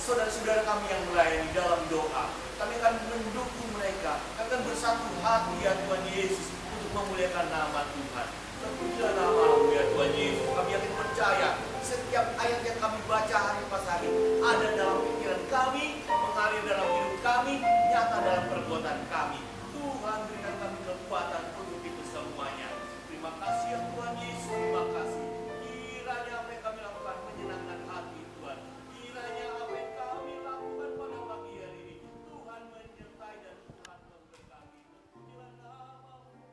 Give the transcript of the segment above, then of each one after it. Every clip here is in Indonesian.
saudara-saudara kami yang melayani dalam doa. Kami akan mendukung mereka. Kami akan bersatu hati ya Tuhan Yesus untuk memuliakan nama Tuhan. Terpujilah nama-Mu ya Tuhan Yesus. Kami yakin percaya setiap ayat yang kami baca hari pas hari ada dalam pikiran kami, mengalir dalam hidup kami, nyata dalam perbuatan kami. Tuhan berikan kami kekuatan untuk itu semuanya. Terima kasih ya Tuhan Yesus. Terima kasih. Kiranya apa yang kami lakukan menyenangkan hati Tuhan. Kiranya apa yang kami lakukan pada pagi hari ini Tuhan menyertai dan Tuhan memberkati. Terpujilah nama-Mu.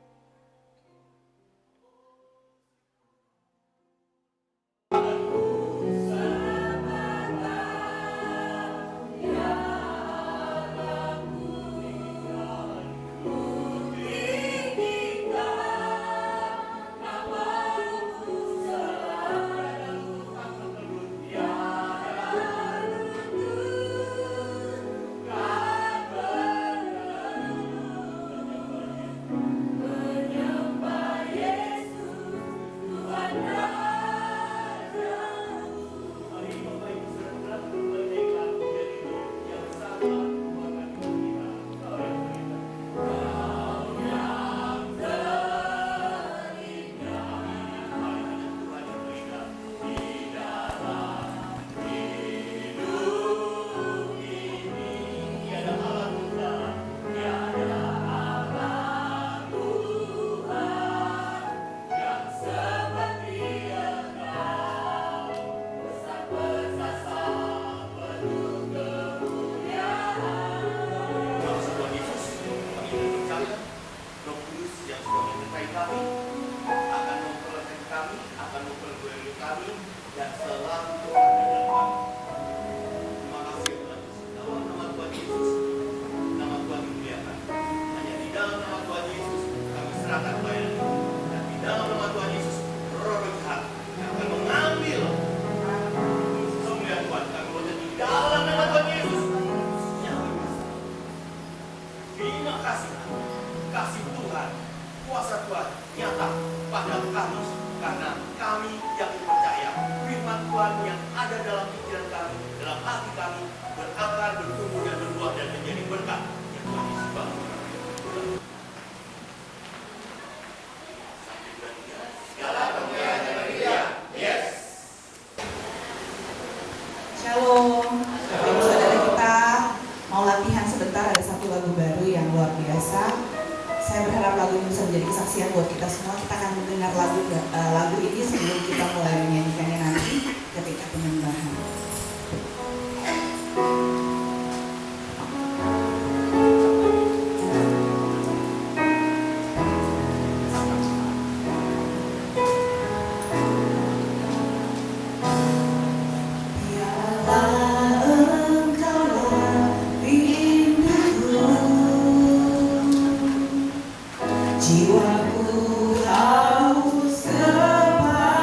Jiwaku haus kepadamu.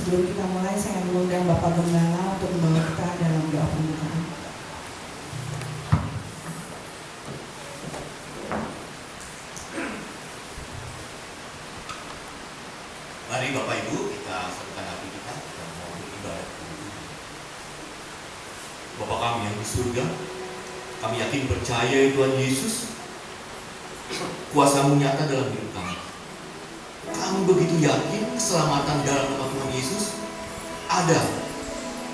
Sebelum kita mulai, saya akan mengundang Bapak Gembala untuk membawa kita dalam doa pembukaan. Mari Bapak Ibu, kita satukan hati kita mau beribadat. Bapa kami yang di surga, kami yakin percaya Tuhan Yesus, kuasa-Mu nyata dalam hidup kami. Kami begitu yakin keselamatan dalam nama Tuhan Yesus ada,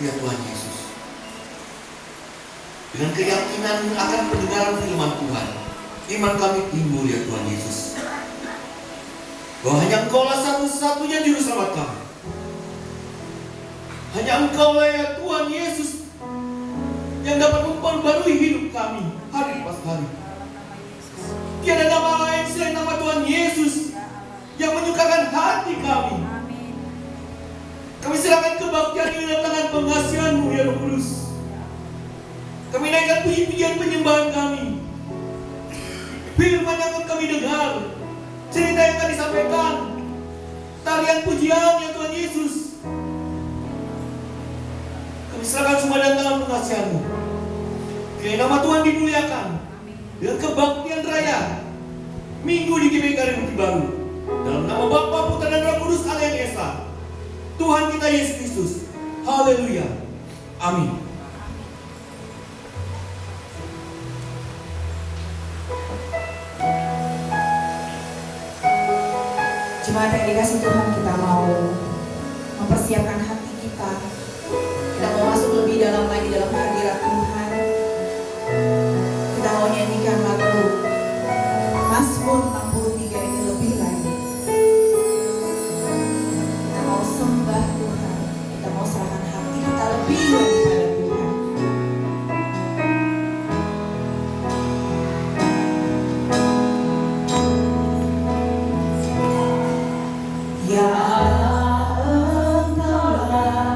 ya Tuhan Yesus. Dengan keyakinan akan pendengaran firman Tuhan, iman kami timbul, ya Tuhan Yesus, bahwa hanya Engkaulah satu-satunya juru selamat kami. Hanya Engkaulah, ya Tuhan Yesus, yang dapat memperbarui hidup kami hari pas hari. Tiada nama lain selain nama Tuhan Yesus yang menyukakan hati kami. Kami serahkan kebaktian ini dalam tangan pengasihan-Mu, ya Roh Kudus. Kami naikkan puji-pujian penyembahan kami, firman yang akan kami dengar, cerita yang akan disampaikan, tarian pujian, ya Tuhan Yesus. Kami serahkan semua dalam tangan pengasihan-Mu. Kiranya nama Tuhan dimuliakan dengan kebaktian raya Minggu di GBK Republik Baru. Dalam nama Bapa, Putra dan Roh Kudus Allah yang Esa, Tuhan kita Yesus Kristus. Haleluya. Amin. Jemaat yang dikasih Tuhan, kita mau mempersiapkan hati kita. Kita mau masuk lebih dalam lagi dalam hadirat Tuhan. Kita mau nyanyikan lagu Mazmur 63 ini lebih lagi. Kita mau sembah Tuhan. Kita mau serahkan hati kita lebih lagi pada Tuhan. Ya Engkaulah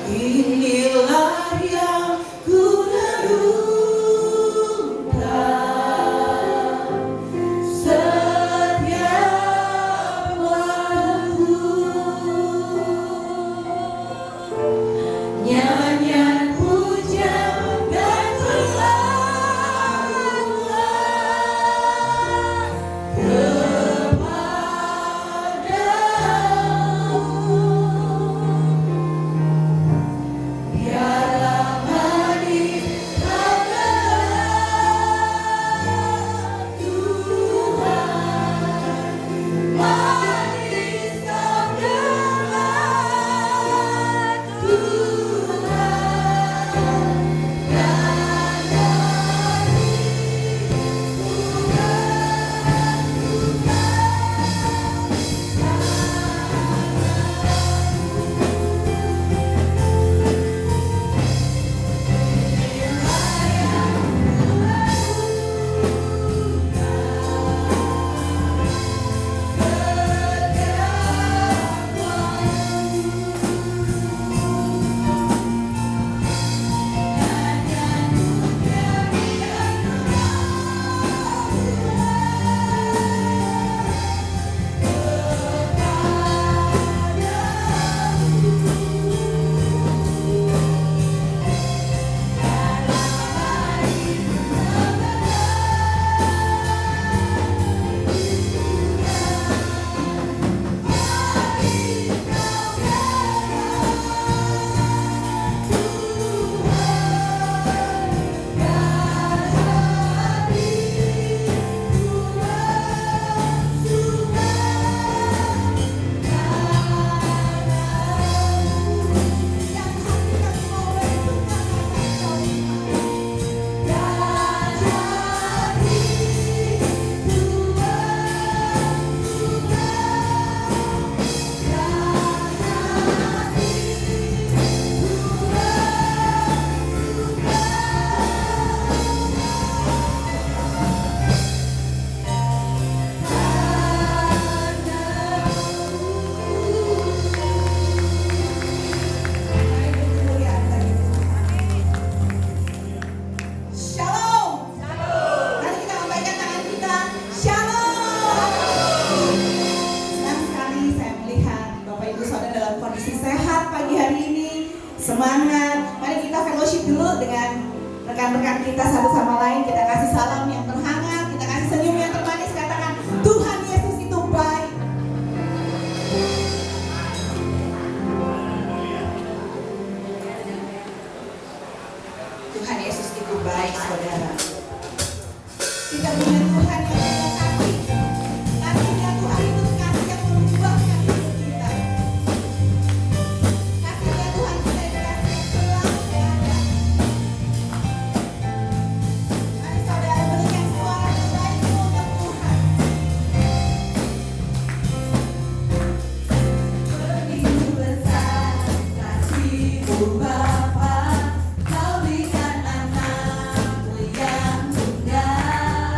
Inilah yang ku semangat. Mari kita fellowship dulu dengan rekan-rekan kita satu sama lain. Kita kasih salam yang terhangat, kita kasih senyum yang termanis. Katakan, Tuhan Yesus itu baik. Tuhan Yesus itu baik, saudara. Kita punya Tuhan yang penuh kasih. Kasihnya Tuhan itu kasih yang mengubahkan hidup kita. Kasihnya Tuhan kita itu kasih yang selalu ada. Mari saudara berikan suara terbaikmu untuk Tuhan. Begitu besar kasih-Mu Bapa, Kau berikan anakmu yang tunggal.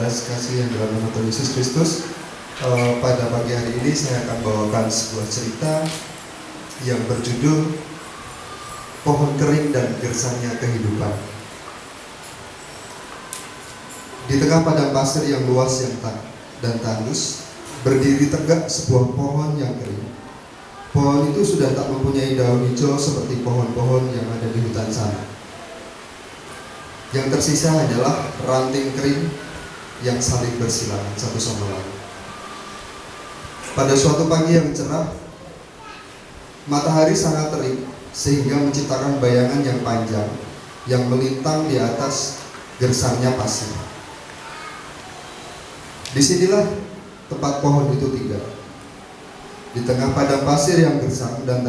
saudara sekasih yang dalam nama Tuhan Yesus Kristus, pada pagi hari ini saya akan bawakan sebuah cerita yang berjudul Pohon Kering dan Gersangnya Kehidupan. Di tengah padang pasir yang luas dan tandus, berdiri tegak sebuah pohon yang kering. Pohon itu sudah tak mempunyai daun hijau seperti pohon-pohon yang ada di hutan sana. Yang tersisa hanyalah ranting kering yang saling bersilangan satu sama lain. Pada suatu pagi yang cerah, matahari sangat terik sehingga menciptakan bayangan yang panjang yang melintang di atas gersangnya pasir. Disinilah tempat pohon itu tinggal. Di tengah padang pasir yang gersang dan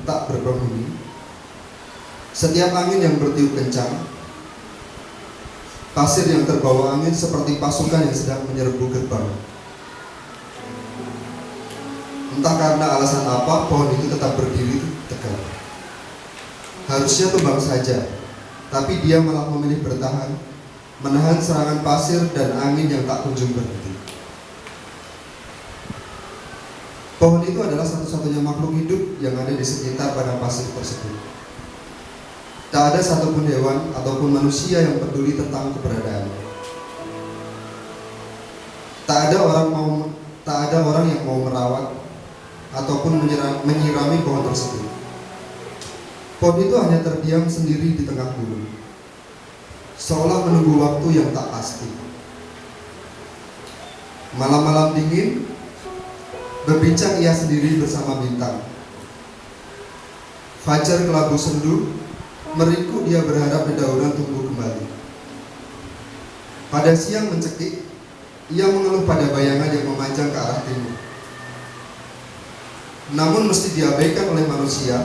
tak berpenghuni, setiap angin yang bertiup kencang, pasir yang terbawa angin seperti pasukan yang sedang menyerbu gerbang. Entah karena alasan apa, pohon itu tetap berdiri tegak. Harusnya tumbang saja, tapi dia malah memilih bertahan, menahan serangan pasir dan angin yang tak kunjung berhenti. Pohon itu adalah satu-satunya makhluk hidup yang ada di sekitar padang pasir tersebut. Tak ada satupun hewan ataupun manusia yang peduli tentang keberadaannya. Tak ada orang yang mau merawat ataupun menyirami pohon tersebut. Pohon itu hanya terdiam sendiri di tengah gunung, seolah menunggu waktu yang tak pasti. Malam-malam dingin, berbincang ia sendiri bersama bintang. Fajar kelabu sendu, meriku dia berharap dedaunan tumbuh kembali. Pada siang mencekik, ia mengeluh pada bayangan yang memanjang ke arah timur. Namun mesti diabaikan oleh manusia,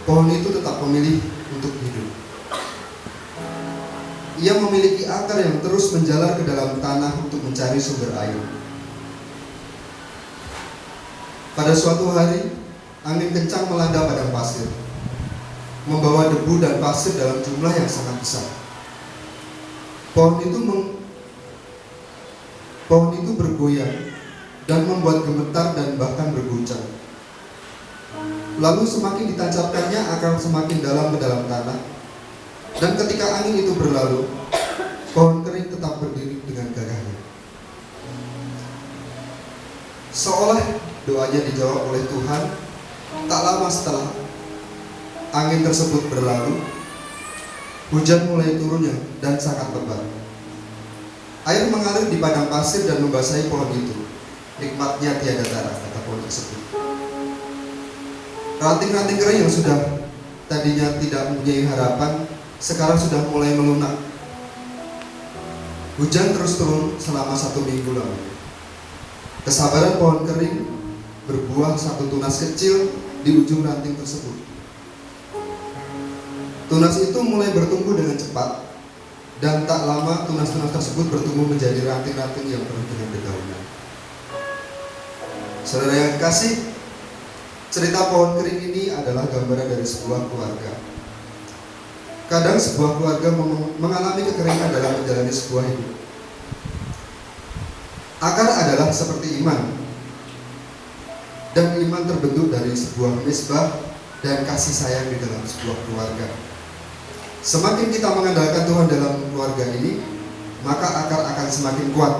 pohon itu tetap memilih untuk hidup. Ia memiliki akar yang terus menjalar ke dalam tanah untuk mencari sumber air. Pada suatu hari, angin kencang melanda padang pasir, membawa debu dan pasir dalam jumlah yang sangat besar. Pohon itu bergoyang dan membuat gemetar dan bahkan berguncang. Lalu semakin ditancapkannya akar semakin dalam ke dalam tanah, dan ketika angin itu berlalu, pohon kering tetap berdiri dengan gagahnya. Seolah doanya dijawab oleh Tuhan, tak lama setelah angin tersebut berlalu, hujan mulai turun dan sangat lebat. Air mengalir di padang pasir dan membasahi pohon itu. Nikmatnya tiada tara, kata pohon tersebut. Ranting-ranting kering yang sudah tadinya tidak mempunyai harapan, sekarang sudah mulai melunak. Hujan terus turun selama 1 minggu lamanya. Kesabaran pohon kering berbuah satu tunas kecil di ujung ranting tersebut. Tunas itu mulai bertumbuh dengan cepat, dan tak lama tunas-tunas tersebut bertumbuh menjadi ranting-ranting yang penuh dengan dedaunan. Saudara yang kekasih, cerita pohon kering ini adalah gambaran dari sebuah keluarga. Kadang sebuah keluarga mengalami kekeringan dalam menjalani sebuah hidup. Akar adalah seperti iman, dan iman terbentuk dari sebuah misbah dan kasih sayang di dalam sebuah keluarga. Semakin kita mengandalkan Tuhan dalam keluarga ini, maka akar akan semakin kuat.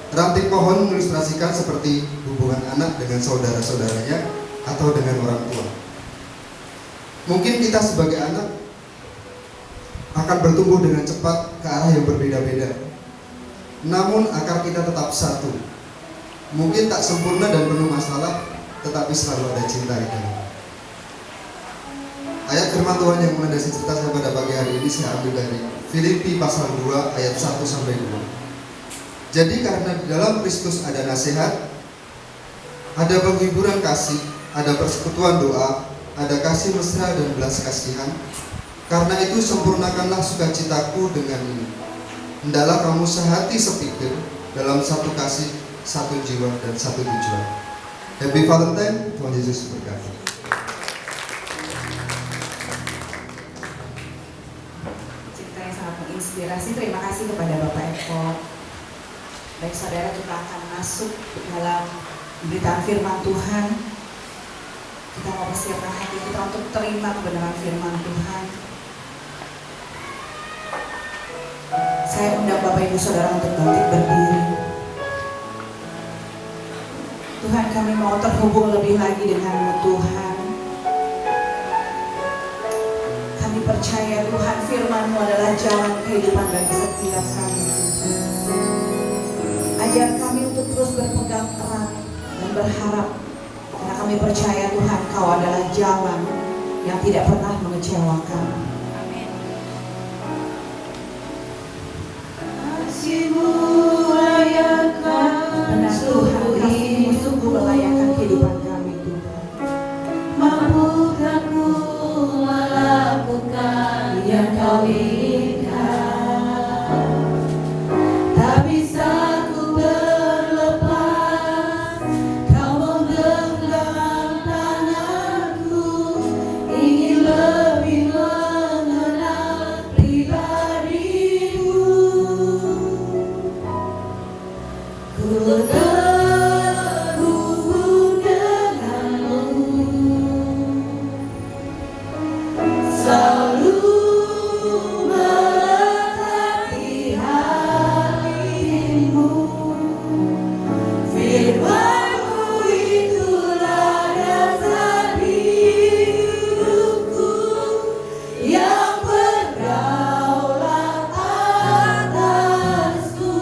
Ranting pohon mengilustrasikan seperti hubungan anak dengan saudara-saudaranya atau dengan orang tua. Mungkin kita sebagai anak akan bertumbuh dengan cepat ke arah yang berbeda-beda. Namun akar kita tetap satu. Mungkin tak sempurna dan penuh masalah, tetapi selalu ada cinta di dalam. Ayat firman Tuhan yang melandasi cerita saya pada pagi hari ini saya ambil dari Filipi pasal 2 ayat 1 sampai 2. Jadi karena di dalam Kristus ada nasihat, ada penghiburan kasih, ada persekutuan doa, ada kasih mesra dan belas kasihan. Karena itu sempurnakanlah sukacitaku dengan ini. Hendaklah kamu sehati sepikir dalam satu kasih, satu jiwa dan satu tujuan. Happy Valentine, Tuhan Yesus berkati. Cerita yang sangat menginspirasi Transmigrasi. Terima kasih kepada Bapak Eko. Baik saudara, kita akan masuk dalam pemberitaan firman Tuhan. Kita mau persiapkan hati kita untuk terima kebenaran firman Tuhan. Saya undang Bapak Ibu Saudara untuk bangkit berdiri. Tuhan, kami mau terhubung lebih lagi dengan-Mu Tuhan. Kami percaya Tuhan, firman-Mu adalah jalan kehidupan bagi setiap kami. Ajar kami untuk terus berpegang erat dan berharap, karena kami percaya Tuhan, Kau adalah jalan yang tidak pernah mengecewakan. Amin. Kasih-Mu layakan, benar Tuhan, kasih-Mu sungguh melayakan kehidupan kami Tuhan. Mampukah ku melakukan yang Kau inginkan? Tak bisa ku berlepas, Kau menggenggam tanganku, ingin lebih mengenal pribadi-Mu. Ku terhubung denganmu, selalu melekat di hatimu. Firman-Mu itulah dasar hidupku, yang berdaulat atasku.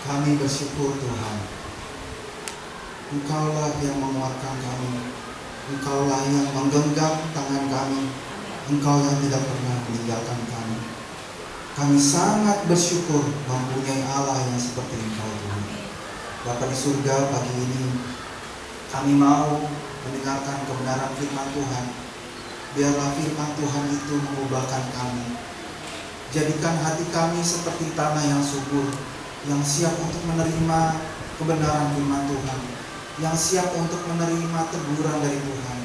Kami bersyukur Tuhan, Engkaulah yang menguatkan kami, Engkaulah yang menggenggam tangan kami, Engkau yang tidak pernah meninggalkan kami. Kami sangat bersyukur mempunyai Allah yang seperti Engkau Tuhan. Bapa di surga, pagi ini kami mau mendengarkan kebenaran firman Tuhan. Biarlah firman Tuhan itu mengubahkan kami. Jadikan hati kami seperti tanah yang subur, yang siap untuk menerima kebenaran firman Tuhan, yang siap untuk menerima teguran dari Tuhan,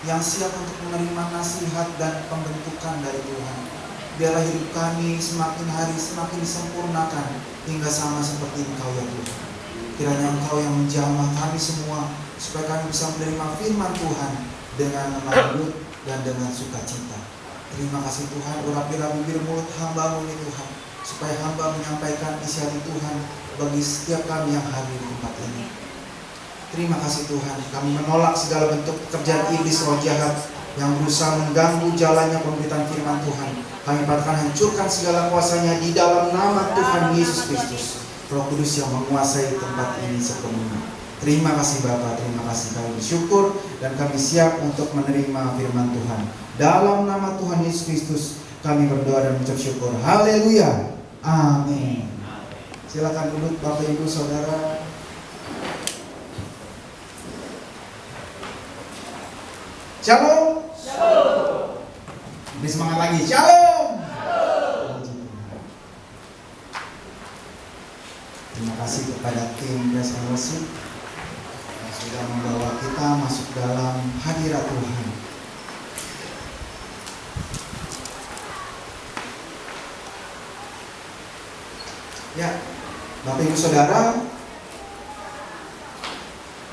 yang siap untuk menerima nasihat dan pembentukan dari Tuhan. Biarlah hidup kami semakin hari semakin disempurnakan hingga sama seperti Engkau ya Tuhan. Kiranya Engkau yang menjamah kami semua supaya kami bisa menerima firman Tuhan dengan lemah lembut dan dengan sukacita. Terima kasih Tuhan, urapilah bibir mulut hamba-Mu ini Tuhan, supaya hamba menyampaikan isi hati Tuhan bagi setiap kami yang hadir di tempat ini. Terima kasih Tuhan, kami menolak segala bentuk pekerjaan iblis roh jahat yang berusaha mengganggu jalannya pemberitaan firman Tuhan. Kami patahkan, hancurkan segala kuasanya di dalam nama Tuhan Yesus Kristus, Roh Kudus yang menguasai tempat ini sepenuhnya. Terima kasih Bapa, terima kasih, kami bersyukur dan kami siap untuk menerima firman Tuhan. Dalam nama Tuhan Yesus Kristus kami berdoa dan mengucap syukur. Haleluya. Amin. Silakan duduk Bapak Ibu Saudara. Shalom. Shalom. Lebih semangat lagi. Shalom. Terima kasih kepada tim Praise and Worship yang sudah membawa kita masuk dalam hadirat Tuhan. Ya, Bapak Ibu Saudara,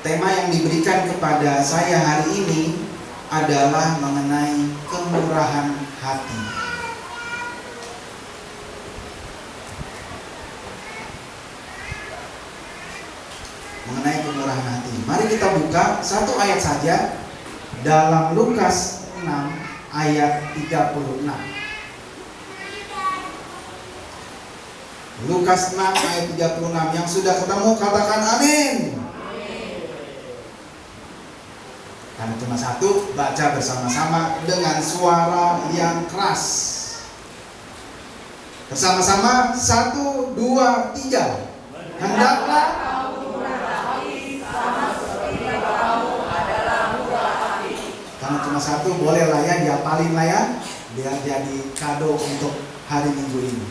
tema yang diberikan kepada saya hari ini adalah mengenai kemurahan hati. Mengenai kemurahan hati. Mari kita buka satu ayat saja dalam Lukas 6 ayat 36. Lukas 6 ayat 36. Yang sudah ketemu katakan amin. Karena cuma satu, baca bersama-sama dengan suara yang keras. Bersama-sama 1, 2, 3. Hendaklah karena cuma satu, boleh lah ya, dihafalin lah ya, biar jadi kado untuk hari Minggu ini.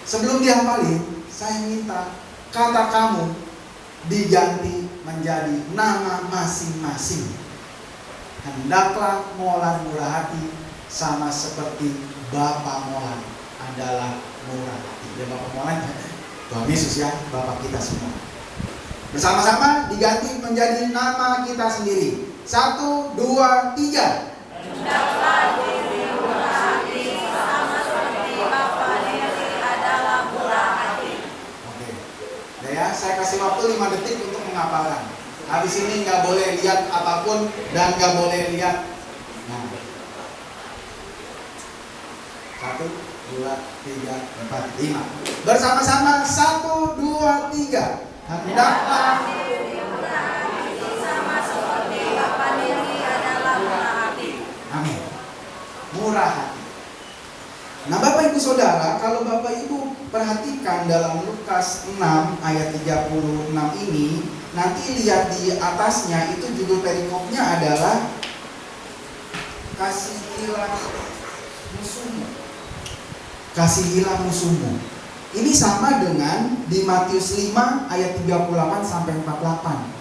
Sebelum dihafalin, saya minta kata kamu diganti menjadi nama masing-masing. Hendaklah Molan murah hati sama seperti Bapa Molan adalah murah hati. Ya Bapa Molan, Tuhan Yesus ya, Bapa kita semua. Bersama-sama diganti menjadi nama kita sendiri. 1, 2, 3. Hendaklah diri murah hati sama seperti Bapa diri adalah murah hati. Oke. Nah ya, saya kasih waktu 5 detik untuk menghafalkan. Habis ini nggak boleh lihat apapun dan nggak boleh lihat. Nah, 1, 2, 3, 4, 5. Bersama-sama 1, 2, 3. Hendaklah diri murah hati sama seperti Bapa diri adalah murah hati. amin. Murah hati. Nah Bapak Ibu Saudara, kalau Bapak Ibu perhatikan dalam Lukas 6 ayat 36 ini, nanti lihat di atasnya itu judul perikopnya adalah kasihilah musuhmu. Kasihilah musuhmu. Ini sama dengan di Matius 5 ayat 38 sampai 48.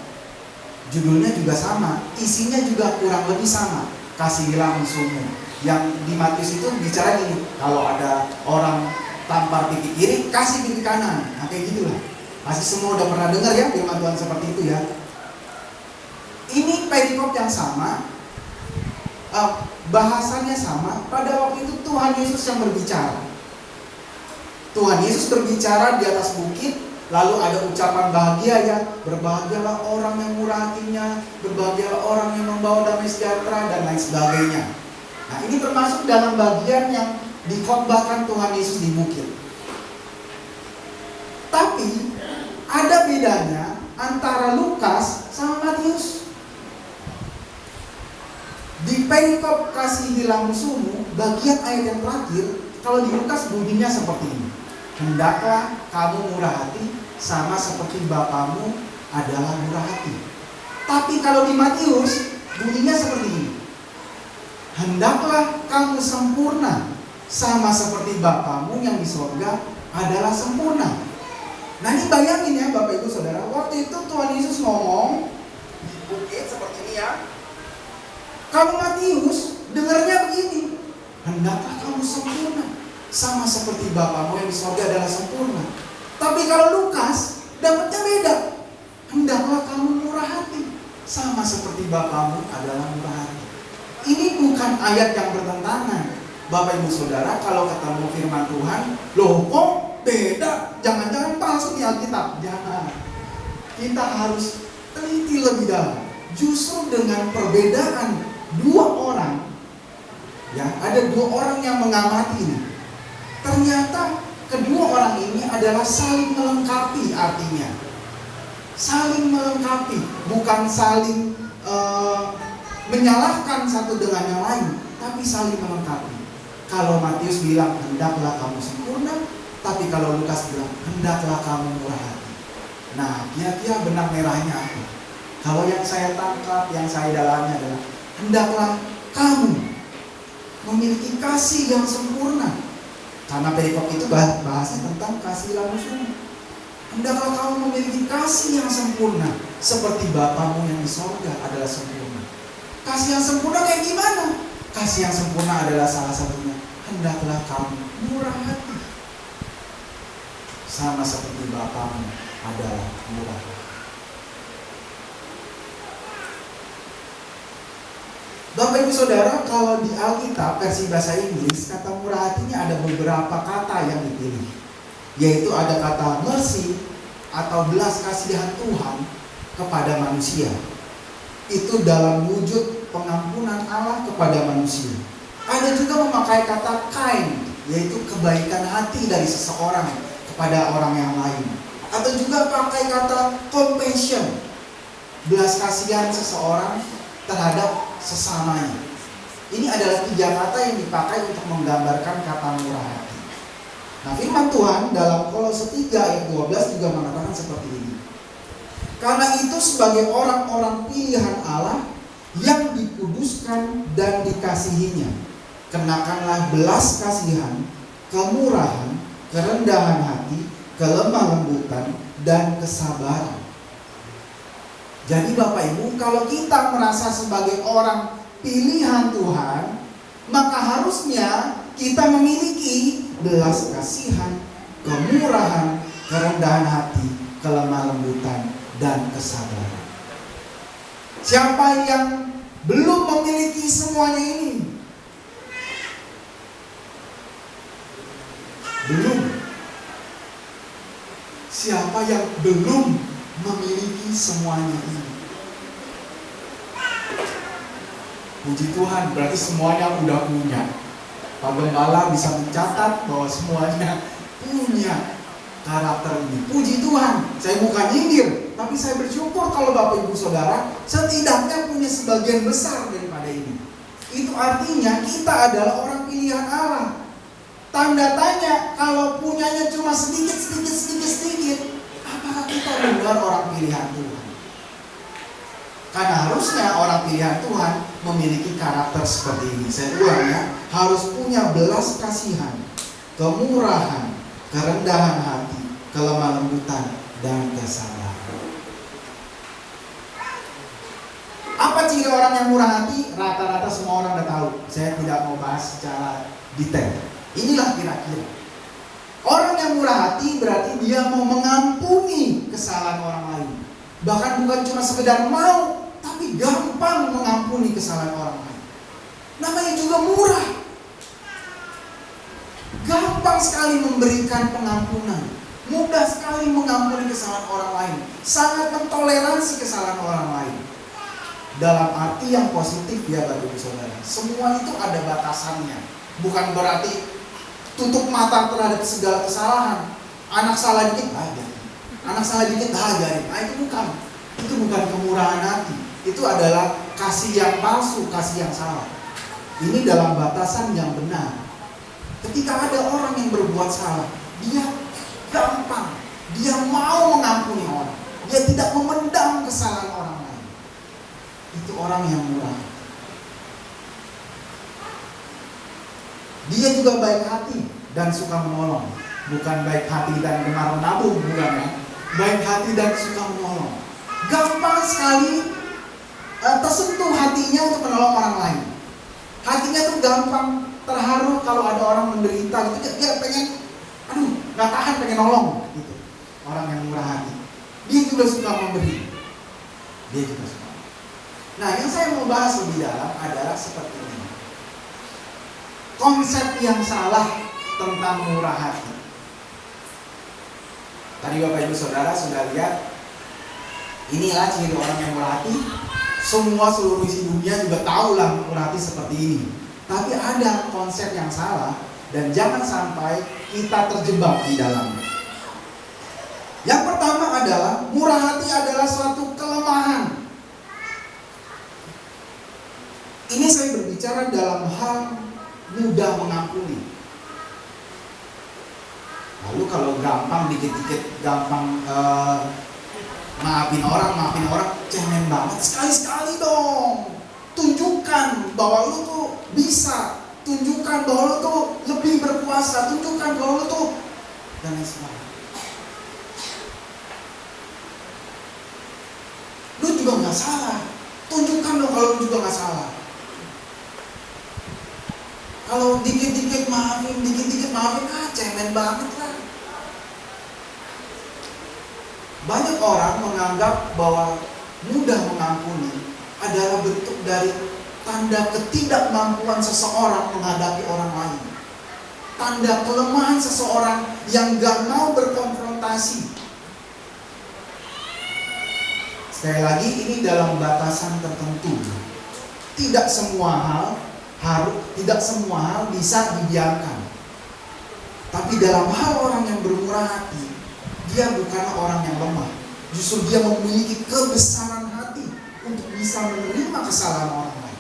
Judulnya juga sama, isinya juga kurang lebih sama. Kasihilah musuhmu. Yang di Matius itu bicara gini, kalau ada orang tampar pipi kiri, kasih pipi kanan. Nah kayak gitulah. Pasti semua udah pernah dengar ya firman Tuhan seperti itu ya. Ini perikop yang sama, bahasannya sama. Pada waktu itu Tuhan Yesus yang berbicara. Tuhan Yesus berbicara di atas bukit, lalu ada ucapan bahagia ya, berbahagialah orang yang murah hatinya, berbahagialah orang yang membawa damai sejahtera dan lain sebagainya. Nah ini termasuk dalam bagian yang dikhotbahkan Tuhan Yesus di bukit. Tapi ada bedanya antara Lukas sama Matius? Di perikop kasih hilang musuhmu, bagian ayat yang terakhir, kalau di Lukas bunyinya seperti ini. Hendaklah kamu murah hati sama seperti Bapamu adalah murah hati. Tapi kalau di Matius bunyinya seperti ini. Hendaklah kamu sempurna sama seperti Bapamu yang di sorga adalah sempurna. Nah ini bayangin ya Bapak Ibu Saudara, waktu itu Tuhan Yesus ngomong di bukit seperti ini ya. Kalau Matius dengarnya begini, hendaklah kamu sempurna sama seperti Bapamu yang di sorga adalah sempurna. Tapi kalau Lukas dapatnya beda, hendaklah kamu murah hati sama seperti Bapamu adalah murah hati. Ini bukan ayat yang bertentangan. Bapak Ibu Saudara, kalau ketemu firman Tuhan, loh kok beda? Jangan-jangan palsu di Alkitab. Jangan. Kita harus teliti lebih dalam. Justru dengan perbedaan dua orang, ya ada dua orang yang mengamati ini. Ternyata kedua orang ini adalah saling melengkapi artinya. Saling melengkapi, bukan saling menyalahkan satu dengan yang lain, tapi saling melengkapi. Kalau Matius bilang hendaklah kamu sempurna, tapi kalau Lukas bilang hendaklah kamu murah hati. Nah, kira-kira benang merahnya apa? Kalau yang saya tangkap, yang saya dalami adalah hendaklah kamu memiliki kasih yang sempurna. Karena perikop itu bahasnya tentang kasih langsung. Hendaklah kamu memiliki kasih yang sempurna seperti Bapamu yang di sorga adalah sempurna. Kasih yang sempurna kayak gimana? Kasih yang sempurna adalah salah satunya. Hendaklah kamu murah hati sama seperti Bapamu adalah murah hati. Bapak Ibu Saudara, kalau di Alkitab versi bahasa Inggris, kata murah hatinya ada beberapa kata yang dipilih. Yaitu ada kata mercy atau belas kasihan Tuhan kepada manusia. Itu dalam wujud pengampunan Allah kepada manusia. Ada juga memakai kata kind, yaitu kebaikan hati dari seseorang kepada orang yang lain. Atau juga pakai kata compassion, belas kasihan seseorang terhadap sesamanya. Ini adalah 3 kata yang dipakai untuk menggambarkan kata murah hati. Nah, firman Tuhan dalam Kolose 3 ayat 12 juga mengatakan seperti ini. Karena itu sebagai orang-orang pilihan Allah yang dikuduskan dan dikasihinya, kenakanlah belas kasihan, kemurahan, kerendahan hati, kelemah lembutan, dan kesabaran. Jadi Bapak Ibu, kalau kita merasa sebagai orang pilihan Tuhan, maka harusnya kita memiliki belas kasihan, kemurahan, kerendahan hati, kelemah lembutan, dan kesabaran. Siapa yang belum memiliki semuanya ini? Belum. Siapa yang belum memiliki semuanya ini? Puji Tuhan, berarti semuanya udah punya. Pak Gembala bisa mencatat bahwa semuanya punya karakter ini. Puji Tuhan, saya bukan nyindir, tapi saya bersyukur kalau Bapak Ibu Saudara setidaknya punya sebagian besar daripada ini. Itu artinya kita adalah orang pilihan Allah. Tanda tanya, kalau punyanya cuma sedikit, apakah kita benar orang pilihan Tuhan? Karena harusnya orang pilihan Tuhan memiliki karakter seperti ini. Saya ulang ya, harus punya belas kasihan, kemurahan, kerendahan hati, kelemah lembutan, dan kesabaran. Apa ciri orang yang murah hati? Rata-rata semua orang udah tahu. Saya tidak mau bahas secara detail. Inilah kira-kira. Orang yang murah hati berarti dia mau mengampuni kesalahan orang lain. Bahkan bukan cuma sekedar mau, tapi gampang mengampuni kesalahan orang lain. Namanya juga murah. Gampang sekali memberikan pengampunan. Mudah sekali mengampuni kesalahan orang lain. Sangat mentoleransi kesalahan orang lain. Dalam arti yang positif ya Bapak Ibu Saudara. Semua itu ada batasannya. Bukan berarti tutup mata terhadap segala kesalahan. Anak salah dikit, Anak salah dikit, ajarin. Nah, itu bukan kemurahan hati. Itu adalah kasih yang palsu, kasih yang salah. Ini dalam batasan yang benar. Ketika ada orang yang berbuat salah, dia gampang, dia mau mengampuni orang, dia tidak memendam kesalahan orang lain. Itu orang yang murah. Dia juga baik hati dan suka menolong. Bukan baik hati dan gemar menabung, bukan ya. Baik hati dan suka menolong. Gampang sekali tersentuh hatinya untuk menolong orang lain. Hatinya tuh gampang terharu kalau ada orang menderita gitu. Dia pengen, gak tahan pengen nolong gitu. Orang yang murah hati. Dia juga suka memberi. Dia juga suka. Nah, yang saya mau bahas lebih dalam adalah seperti ini. Konsep yang salah tentang murah hati. Tadi Bapak Ibu Saudara sudah lihat, inilah ciri orang yang murah hati. Semua seluruh isi dunia juga tahu lah murah hati seperti ini. Tapi ada konsep yang salah dan jangan sampai kita terjebak di dalamnya. Yang pertama adalah murah hati adalah suatu kelemahan. Ini saya berbicara dalam hal mudah mengampuni. Lalu kalau gampang dikit-dikit gampang maafin orang, cemen banget. Sekali-sekali dong. Tunjukkan bahwa lu tuh bisa. Tunjukkan bahwa lu tuh lebih berkuasa. Tunjukkan bahwa lu tuh dan lain sebagainya. Lu juga gak salah. Tunjukkan dong kalau lu juga gak salah. Kalau dikit-dikit maafin, cemen banget lah. Banyak orang menganggap bahwa mudah mengampuni adalah bentuk dari tanda ketidakmampuan seseorang menghadapi orang lain. Tanda kelemahan seseorang yang gak mau berkonfrontasi. Sekali lagi, ini dalam batasan tertentu. Tidak semua hal bisa dibiarkan. Tapi dalam hal orang yang bermurah hati, dia bukanlah orang yang lemah. Justru dia memiliki kebesaran hati untuk bisa menerima kesalahan orang lain.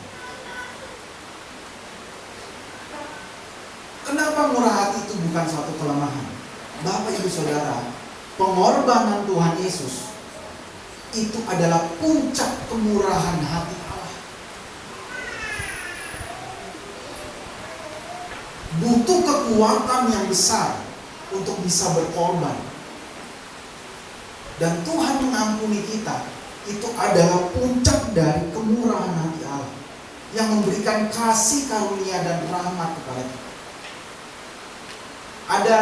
Kenapa murah hati itu bukan suatu kelemahan? Bapak Ibu Saudara, pengorbanan Tuhan Yesus itu adalah puncak kemurahan hati Allah. Butuh kekuatan yang besar untuk bisa berkorban. Dan Tuhan mengampuni kita, itu adalah puncak dari kemurahan hati Allah yang memberikan kasih karunia dan rahmat kepada kita. Ada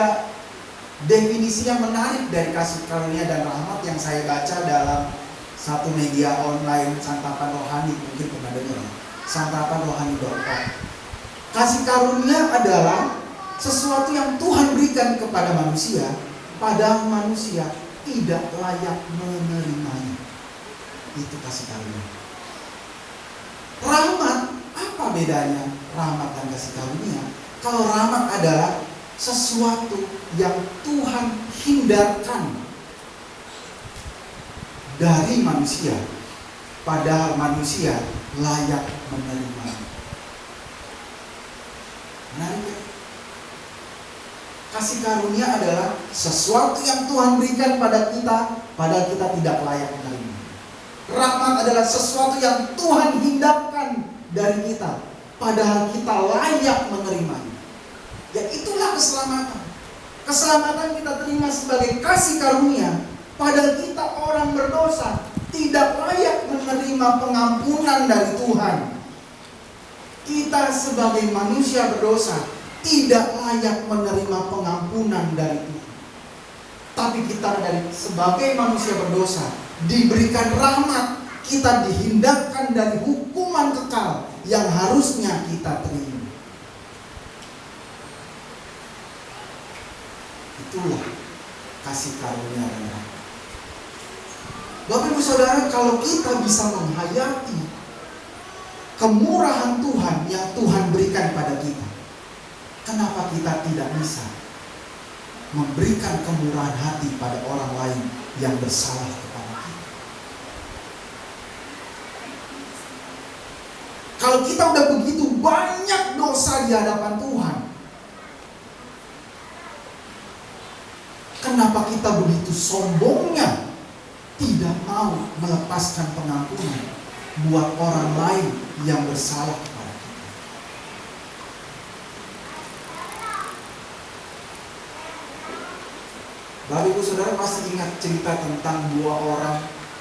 definisi yang menarik dari kasih karunia dan rahmat yang saya baca dalam satu media online Santapan Rohani, mungkin pernah dengar, santapanrohani.com. Kasih karunia adalah sesuatu yang Tuhan berikan kepada manusia, padahal manusia tidak layak menerimanya. Itu kasih karunia. Rahmat, apa bedanya rahmat dan kasih karunia? Kalau rahmat adalah sesuatu yang Tuhan hindarkan dari manusia, padahal manusia layak menerimanya. Menarik ya? Kasih karunia adalah sesuatu yang Tuhan berikan pada kita, padahal kita tidak layak menerima. Rahmat adalah sesuatu yang Tuhan hindarkan dari kita, padahal kita layak menerimanya. Ya itulah keselamatan. Keselamatan kita terima sebagai kasih karunia, padahal kita orang berdosa, tidak layak menerima pengampunan dari Tuhan. Kita sebagai manusia berdosa tidak layak menerima pengampunan dari Tuhan. Tapi kita sebagai manusia berdosa diberikan rahmat, kita dihindarkan dari hukuman kekal yang harusnya kita terima. Itulah kasih karunia dan rahmat. Bapak Ibu Saudara, kalau kita bisa menghayati kemurahan Tuhan yang Tuhan berikan pada kita, kenapa kita tidak bisa? memberikan kemurahan hati pada orang lain yang bersalah kepada kita. Kalau kita udah begitu banyak dosa di hadapan Tuhan, kenapa kita begitu sombongnya tidak mau melepaskan pengampunan buat orang lain yang bersalah kepada kita? Bapak Ibu Saudara masih ingat cerita tentang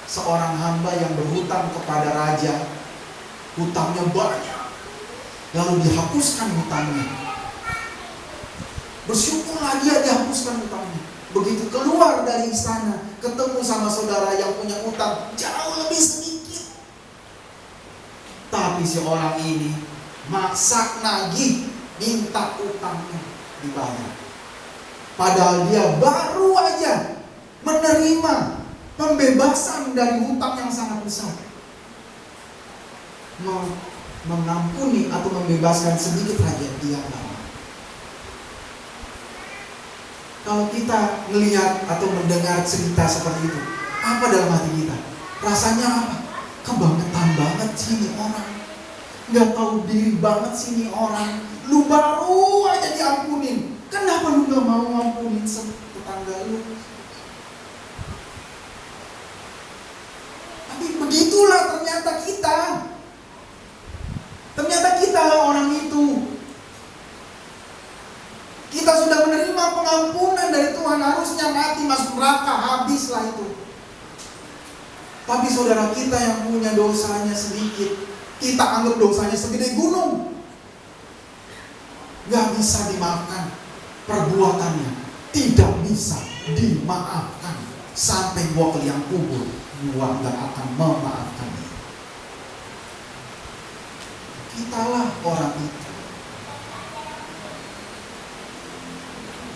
seorang hamba yang berhutang kepada raja. Hutangnya banyak, lalu dihapuskan hutangnya. Bersyukurlah dia dihapuskan hutangnya. Begitu keluar dari istana, ketemu sama saudara yang punya hutang jauh lebih sedikit. Tapi si orang ini maksa nagih, minta hutangnya dibayar. Padahal dia baru aja menerima pembebasan dari hutang yang sangat besar. Mengampuni atau membebaskan sedikit saja dia lama. Kalau kita melihat atau mendengar cerita seperti itu, apa dalam hati kita? Rasanya apa? Kebangetan banget sih ini orang. Gak tahu diri banget sih ini orang. Lu baru aja diampunin. Kenapa lu gak mau ngampunin tetangga lu? Tapi begitulah ternyata kita. Ternyata kita orang itu. Kita sudah menerima pengampunan dari Tuhan, harusnya mati masuk neraka, habislah itu. Tapi saudara kita yang punya dosanya sedikit, kita anggap dosanya segede gunung. Gak bisa dimaafkan. Perbuatannya tidak bisa dimaafkan. Sampai gua ke liang kubur, gua gak akan memaafkan. Kitalah orang itu.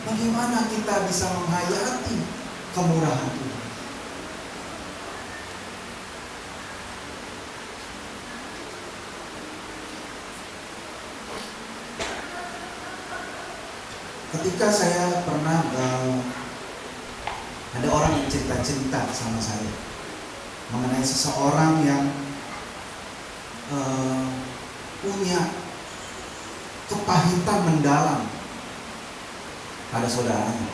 Bagaimana kita bisa menghayati kemurahan Tuhan? Ketika saya pernah ada orang yang cerita-cerita sama saya mengenai seseorang yang punya kepahitan mendalam pada saudaranya.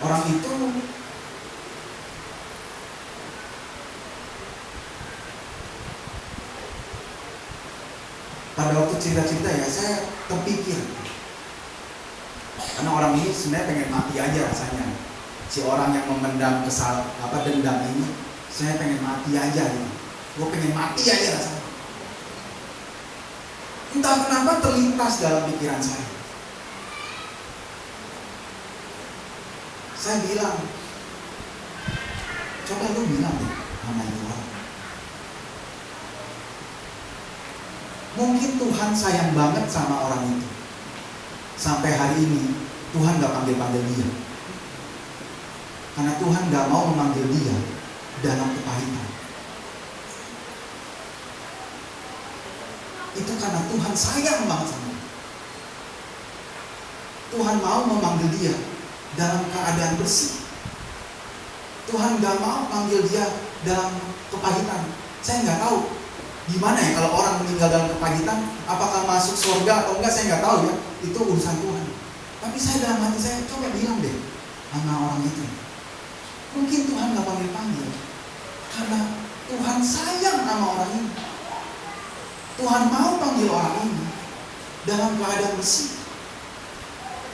Orang itu pada waktu cerita-cerita ya saya terpikir, karena orang ini sebenarnya pengen mati aja rasanya. Si orang yang memendam dendam ini, saya pengen mati aja gitu. Gue pengen mati aja rasanya. Entah kenapa terlintas dalam pikiran saya. Saya bilang, coba lu bilang deh sama itu orang. Mungkin Tuhan sayang banget sama orang itu. Sampai hari ini Tuhan gak panggil-panggil dia. Karena Tuhan gak mau memanggil dia dalam kepahitan. Itu karena Tuhan sayang banget sama dia. Tuhan mau memanggil dia dalam keadaan bersih. Tuhan gak mau panggil dia dalam kepahitan. Saya gak tahu gimana ya kalau orang meninggal dalam kepahitan, apakah masuk surga atau enggak, saya gak tahu ya. Itu urusan Tuhan. Tapi saya dalam hati saya coba bilang deh sama orang itu, mungkin Tuhan gak panggil-panggil karena Tuhan sayang sama orang ini. Tuhan mau panggil orang ini dalam keadaan bersih.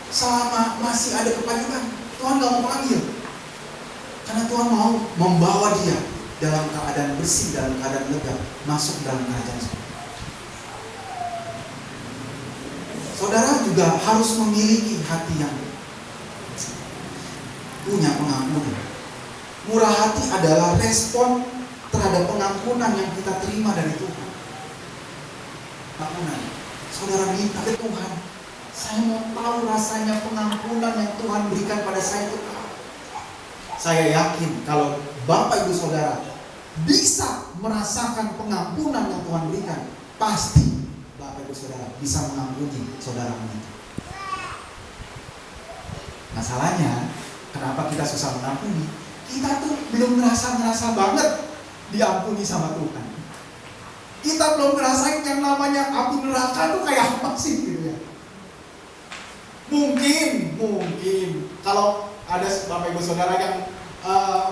Selama masih ada kepahitan, Tuhan gak mau panggil. Karena Tuhan mau membawa dia dalam keadaan bersih, dalam keadaan lega, masuk dalam kerajaan surga. Saudara juga harus memiliki hati yang punya pengampunan. Murah hati adalah respon terhadap pengampunan yang kita terima dari Tuhan. Pengampunan. Saudara minta ke Tuhan, saya mau tahu rasanya pengampunan yang Tuhan berikan pada saya itu. Saya yakin kalau Bapak Ibu Saudara bisa merasakan pengampunan yang Tuhan berikan, pasti Bapak Ibu Saudara bisa mengampuni saudara itu. Masalahnya, kenapa kita susah mengampuni? Kita tuh belum ngerasa banget diampuni sama Tuhan. Kita belum ngerasain yang namanya api neraka tuh kayak apa sih gitu ya. Mungkin kalau ada Bapak Ibu Saudara yang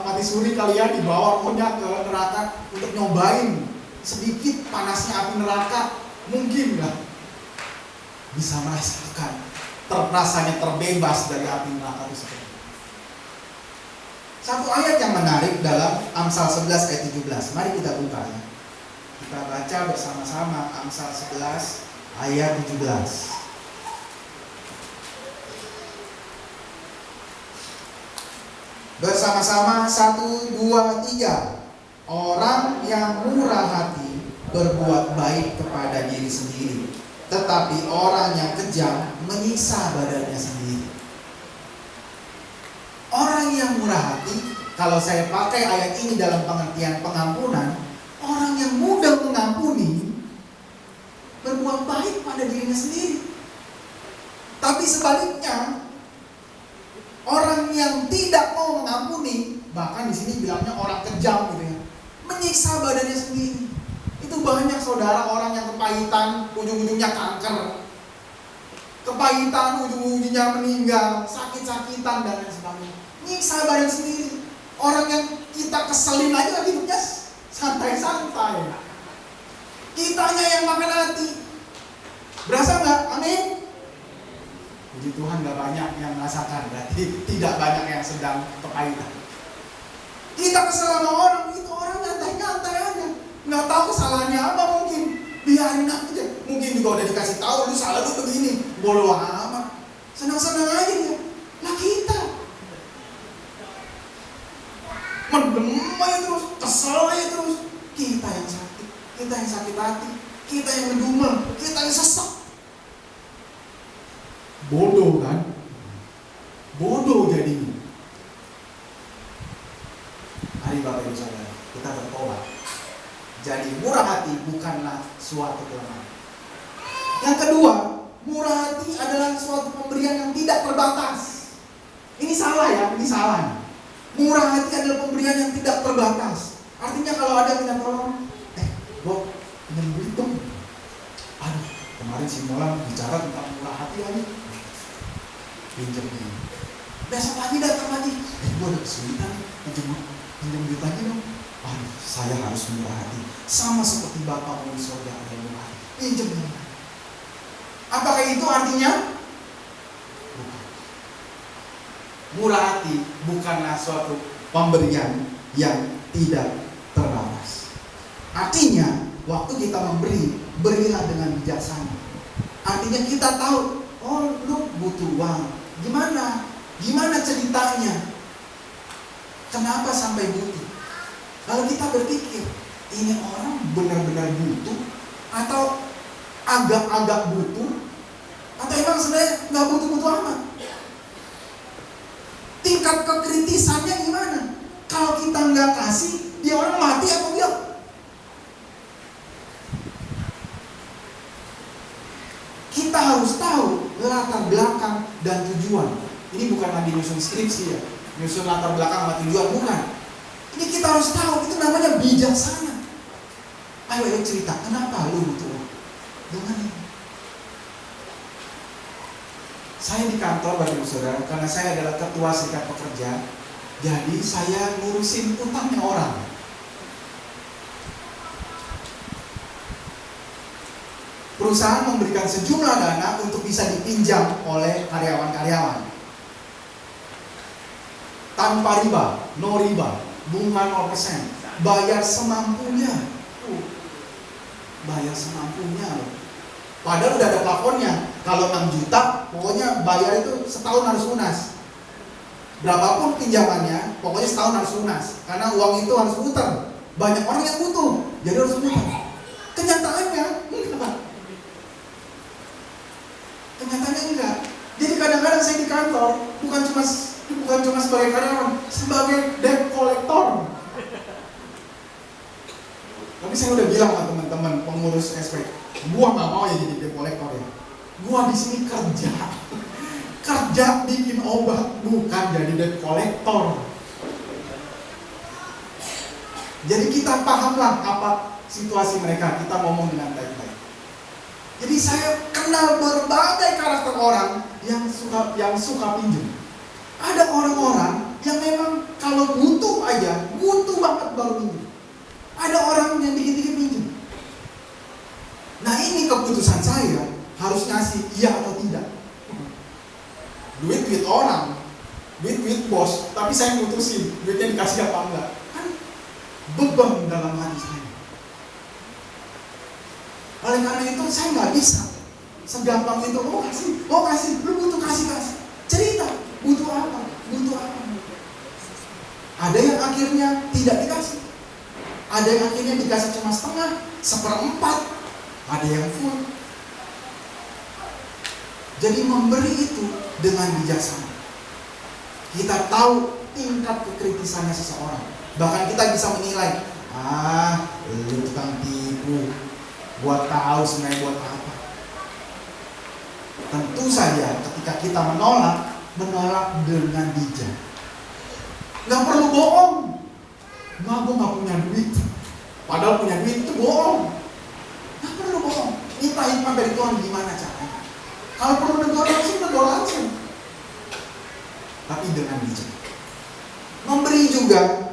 mati suri, kalian dibawa rohnya ke neraka untuk nyobain sedikit panasnya api neraka, mungkin nggak bisa merasakan rasanya terbebas dari api neraka itu seperti itu. Satu ayat yang menarik dalam Amsal 11 ayat 17. Mari kita buka ya. Kita baca bersama-sama Amsal 11 ayat 17. Bersama-sama 1, 2, 3. Orang yang murah hati berbuat baik kepada diri sendiri, tetapi orang yang kejam menyiksa badannya sendiri. Orang yang murah hati, kalau saya pakai ayat ini dalam pengertian pengampunan, orang yang mudah mengampuni berbuat baik pada dirinya sendiri. Tapi sebaliknya, orang yang tidak mau mengampuni, bahkan di sini bilangnya orang kejam gitu ya, menyiksa badannya sendiri. Itu banyak saudara orang yang kepahitan, ujung-ujungnya kanker, kepahitan, ujung-ujungnya meninggal, sakit-sakitan dan lain sebagainya. Nyiksa badan sendiri. Orang yang kita keselin aja hidupnya santai-santai. Kitanya yang makan hati. Berasa nggak? Amin. Puji Tuhan gak banyak yang merasakan, berarti tidak banyak yang sedang kepahitan. Kita kesel sama orang, itu orang nyantai-nyantai aja, nggak tahu kesalahannya apa, mungkin biarin aja. Mungkin juga udah dikasih tahu, lu salah lu begini, bodoh amat, senang-senang aja dia. Lah kita mendem aja terus, kesel aja terus. Kita yang sakit, kita yang sakit hati, kita yang ngedumel, kita yang sesek. Bodoh kan? Bodoh jadinya. Mari Bapak Ibu Saudara, kita bertobat. Jadi murah hati bukanlah suatu kelemahan. Yang kedua, murah hati adalah suatu pemberian yang tidak terbatas. Ini salah ya, ini salah. Murah hati adalah pemberian yang tidak terbatas. Artinya kalau ada yang minta tolong, Bob, pinjam duit dong. Aduh, kemarin si Molan bicara tentang murah hati lagi. Pinjam ini. Besok lagi datang lagi. Gue ada kesulitan, pinjam duit lagi dong. Aduh, saya harus murah hati. Sama seperti Bapak di surga yang murah hati. Pinjam ini. Apakah itu artinya? Bukan. Murah hati bukanlah suatu pemberian yang tidak terbatas. Artinya, waktu kita memberi, berilah dengan bijaksana. Artinya kita tahu, oh lu butuh uang. Gimana ceritanya? Kenapa sampai butuh? Lalu kita berpikir, ini orang benar-benar butuh atau agak-agak butuh, atau emang sebenarnya nggak butuh-butuh amat? Tingkat kekritisannya gimana? Kalau kita nggak kasih, dia orang mati atau dia? Kita harus tahu latar belakang dan tujuan. Ini bukan lagi nyusun skripsi ya, nyusun latar belakang sama tujuan, bukan. Ini kita harus tahu, itu namanya bijaksana. Ayo cerita, kenapa lu butuh? Dengan ini. Saya di kantor Bapak Ibu Saudara, karena saya adalah ketua serikat pekerja, jadi saya ngurusin utangnya orang. Perusahaan memberikan sejumlah dana untuk bisa dipinjam oleh karyawan-karyawan. Tanpa riba, no riba, bunga 0%, bayar semampunya. Bayar semampunya loh. Padahal udah ada plafonnya. Kalau 6 juta, pokoknya bayar itu setahun harus lunas. Berapapun pinjamannya, pokoknya setahun harus lunas. Karena uang itu harus putar. Banyak orang yang butuh, jadi harus putar. Kenyataannya enggak. Kenyataannya enggak. Jadi kadang-kadang saya di kantor bukan cuma sebagai karyawan, sebagai debt collector. Tapi saya udah bilang sama teman-teman pengurus SP, gua nggak mau ya jadi debt collector ya. Gua di sini kerja. kerja bikin obat, bukan jadi debt collector. Jadi kita pahamlah apa situasi mereka, kita ngomong dengan baik-baik. Jadi saya kenal berbagai karakter orang yang suka pinjam. Ada orang-orang yang memang kalau butuh aja, butuh banget baru pinjam. Ada orang yang dikit-dikit pinjam. Nah ini keputusan saya, harus ngasih iya atau tidak. Duit orang, duit bos, tapi saya mutusin duitnya dikasih apa enggak. Kan beban dalam hati saya. Oleh karena itu saya nggak bisa segampang itu, oh kasih, lu butuh kasih. Cerita, butuh apa. Ada yang akhirnya tidak dikasih. Ada yang akhirnya dikasih cuma setengah, 1/4. Ada yang full. Jadi memberi itu dengan bijaksana. Kita tahu tingkat kekritisannya seseorang. Bahkan kita bisa menilai, lu tukang tipu. Buat tahu sebenarnya buat apa. Tentu saja ketika kita menolak dengan bijak. Gak perlu bohong. Gue gak punya duit. Padahal punya duit itu bohong. Gak perlu bohong. Minta hikmah dari Tuhan gimana caranya. Kalau perlu negor langsung. Tapi dengan bijak. Memberi juga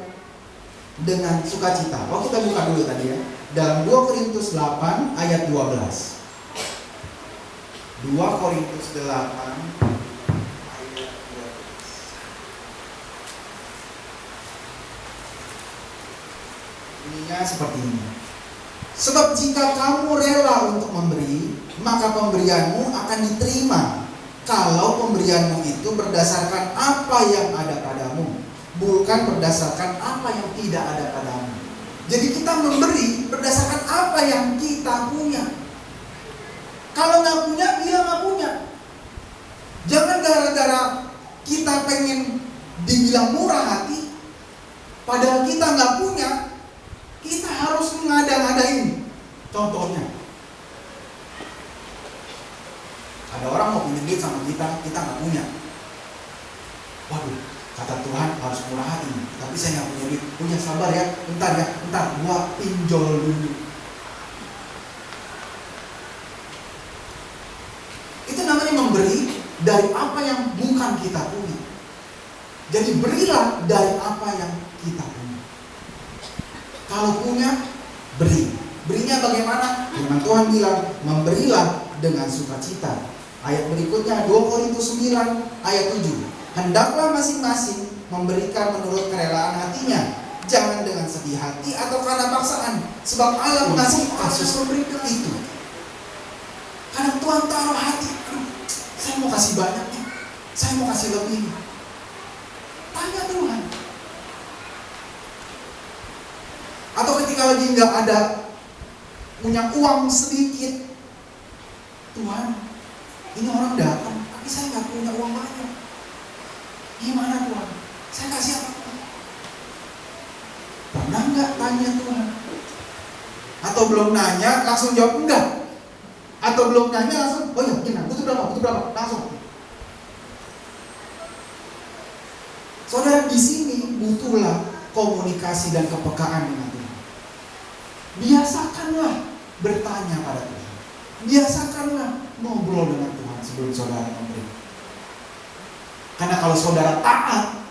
dengan sukacita. Kita buka dulu tadi ya. Dalam 2 Korintus 8 ayat 12. 2 Korintus 8 ayat 12. Ininya seperti ini. Sebab jika kamu rela untuk memberi, maka pemberianmu akan diterima. Kalau pemberianmu itu berdasarkan apa yang ada padamu, bukan berdasarkan apa yang tidak ada padamu. Jadi kita memberi berdasarkan apa yang kita punya. Kalau nggak punya, dia nggak punya. Jangan gara-gara kita pengen dibilang murah hati, padahal kita nggak punya, kita harus ngada-ngadain. Contohnya, ada orang mau pinjam duit sama kita nggak punya. Waduh, kata Tuhan harus murah hati, tapi saya nggak punya duit. Punya sabar ya, bentar, gua pinjol dulu. Itu namanya memberi dari apa yang bukan kita punya. Jadi berilah dari apa yang kita punya. Kalau punya, beri. Berinya bagaimana? Firman Tuhan bilang, memberilah dengan sukacita. Ayat berikutnya 2 Korintus 9 ayat 7. Hendaklah masing-masing memberikan menurut kerelaan hatinya, jangan dengan sedih hati atau karena paksaan, sebab Allah mengasihi kasus memberikan itu. Karena Tuhan taruh hati, saya mau kasih banyak nih, saya mau kasih lebih. Tanya Tuhan. Atau ketika lagi nggak ada, punya uang sedikit, Tuhan, ini orang datang, tapi saya nggak punya uang banyak. Gimana Tuhan? Saya kasih apa? Pernah nggak tanya Tuhan? Atau belum nanya langsung jawab enggak? Atau belum nanya langsung, oh ya gimana? Butuh berapa? Langsung. Saudara, di sini butuhlah komunikasi dan kepekaan dengan Tuhan. Biasakanlah bertanya pada Tuhan. Biasakanlah ngobrol dengan Tuhan sebelum saudara memberi. Karena kalau saudara taat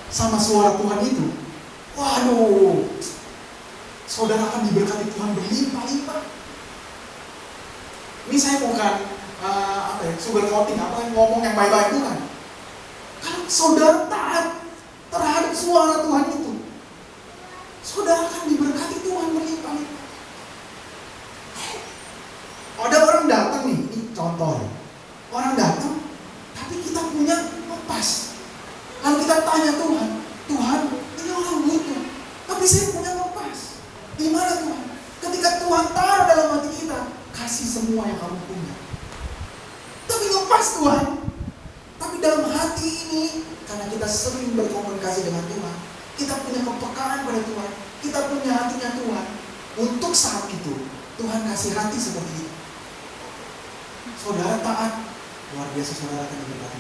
sama suara Tuhan itu, waduh, saudara akan diberkati Tuhan berlimpah-limpah. Ini saya bukan sugar coating, ngomong yang baik-baik, bukan. Kalau saudara taat terhadap suara Tuhan itu, saudara akan diberkati Tuhan berlimpah-limpah. Ada orang datang nih, ini contoh ya. Orang datang, tapi kita punya lepas. Lalu kita tanya Tuhan, ini orang butuh, tapi saya punya lepas. Di mana Tuhan? Ketika Tuhan taruh dalam hati kita, kasih semua yang kamu punya. Tapi lepas Tuhan. Tapi dalam hati ini, karena kita sering berkomunikasi dengan Tuhan, kita punya kepekaan pada Tuhan, kita punya hatinya Tuhan. Untuk saat itu, Tuhan kasih hati seperti itu. Saudara taat, luar biasa saudara akan diberkati.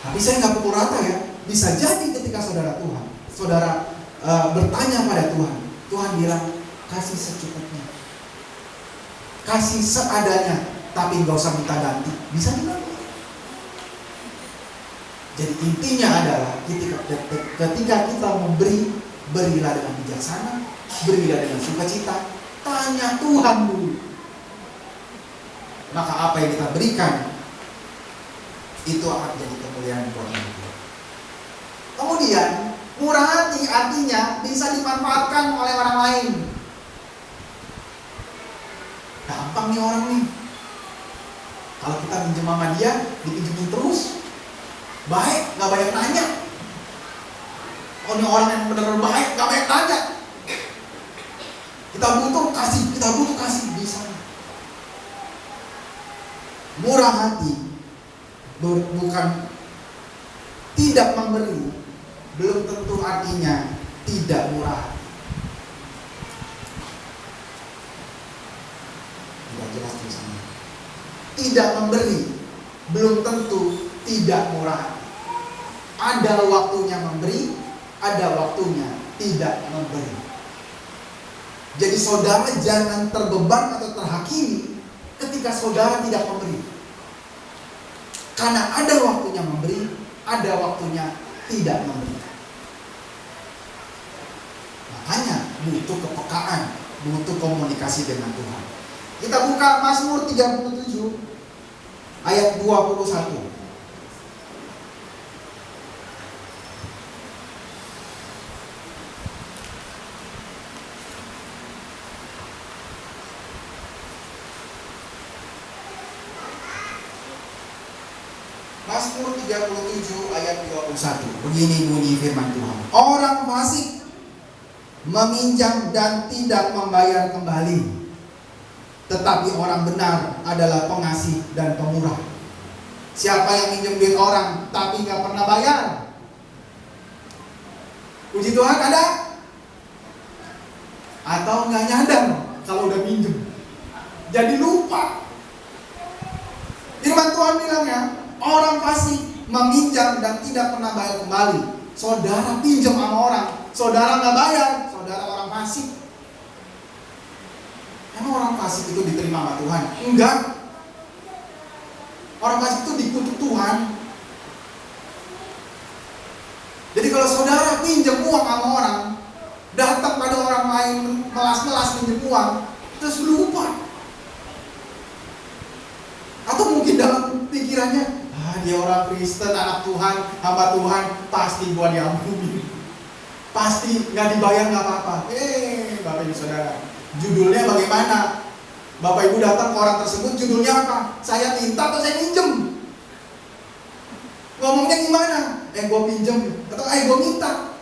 Tapi saya nggak pukul rata ya. Bisa jadi ketika saudara bertanya pada Tuhan, Tuhan bilang kasih secukupnya, kasih seadanya, tapi nggak usah minta ganti. Bisa juga. Jadi intinya adalah ketika kita memberi, berilah dengan bijaksana, berilah dengan sukacita, tanya Tuhan dulu. Maka apa yang kita berikan itu akan jadi kemuliaan buat kita. Kemudian murah hati artinya bisa dimanfaatkan oleh orang lain. Gampang nih orang nih. Kalau kita minjem sama dia, dipinjemin terus. Baik, gak banyak nanya. Oh, ini orang yang benar-benar baik, gak banyak nanya. Kita butuh kasih, bisa. Murah hati bukan tidak memberi, belum tentu artinya tidak murah hati. Tidak jelas tulisannya. Tidak memberi belum tentu tidak murah hati. Ada waktunya memberi, ada waktunya tidak memberi. Jadi saudara jangan terbeban atau terhakimi ketika saudara tidak memberi. Karena ada waktunya memberi, ada waktunya tidak memberi. Makanya butuh kepekaan, butuh komunikasi dengan Tuhan. Kita buka Mazmur 37 ayat 21. Mazmur 37 ayat 21. Begini bunyi firman Tuhan. Orang fasik meminjam dan tidak membayar kembali, tetapi orang benar adalah pengasih dan pemurah. Siapa yang minjem duit orang tapi gak pernah bayar? Puji Tuhan ada? Atau gak nyadar kalau udah minjem, jadi lupa. Firman Tuhan bilang ya, orang fasik meminjam dan tidak pernah bayar kembali. Saudara pinjam sama orang, saudara gak bayar, saudara orang fasik. Emang orang fasik itu diterima sama Tuhan? Enggak. Orang fasik itu dikutuk Tuhan. Jadi kalau saudara pinjam uang sama orang, datang pada orang lain melas-melas pinjam uang, terus lupa. Atau mungkin dalam pikirannya, dia orang Kristen, anak Tuhan, hamba Tuhan, pasti gua diampuni, pasti nggak dibayar nggak apa-apa. Bapak ibu saudara, judulnya bagaimana? Bapak ibu datang ke orang tersebut, judulnya apa? Saya minta atau saya pinjem? Ngomongnya gimana? Gua pinjem atau gua minta?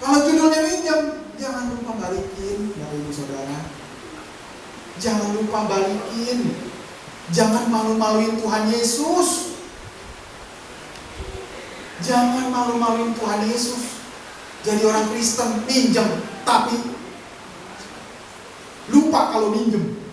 Kalau judulnya pinjem, jangan lupa balikin, Bapak ibu saudara. Jangan lupa balikin. Jangan malu-maluin Tuhan Yesus. Jangan malu-maluin Tuhan Yesus. Jadi orang Kristen minjem, tapi lupa kalau minjem.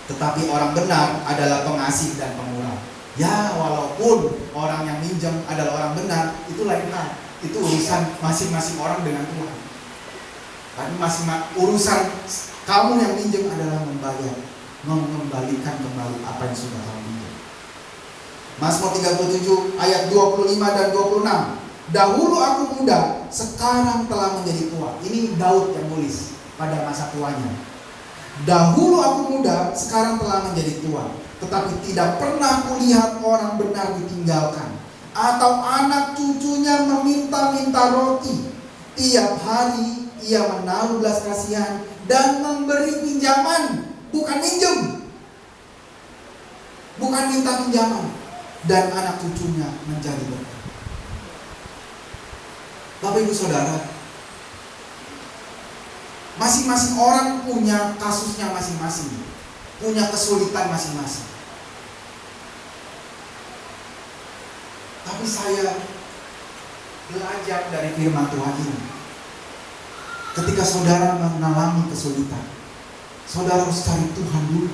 Tetapi orang benar adalah pengasih dan pemurah. Ya, walaupun orang yang minjem adalah orang benar, itu lain hal. Itu urusan masing-masing orang dengan Tuhan. Tapi urusan kamu yang minjem adalah membayar, mengembalikan kembali apa yang sudah kamu minjem. Mazmur 37 ayat 25 dan 26. Dahulu aku muda, sekarang telah menjadi tua. Ini Daud yang nulis pada masa tuanya. Dahulu aku muda, sekarang telah menjadi tua, tetapi tidak pernah kulihat orang benar ditinggalkan, atau anak cucunya meminta-minta roti. Tiap hari ia menaruh belas kasihan dan memberi pinjaman, bukan minjem, bukan minta pinjaman, dan anak cucunya menjadi berkat. Bapak ibu saudara, masing-masing orang punya kasusnya masing-masing, punya kesulitan masing-masing. Tapi saya belajar dari firman Tuhan ini. Ketika saudara mengalami kesulitan, saudara harus cari Tuhan dulu.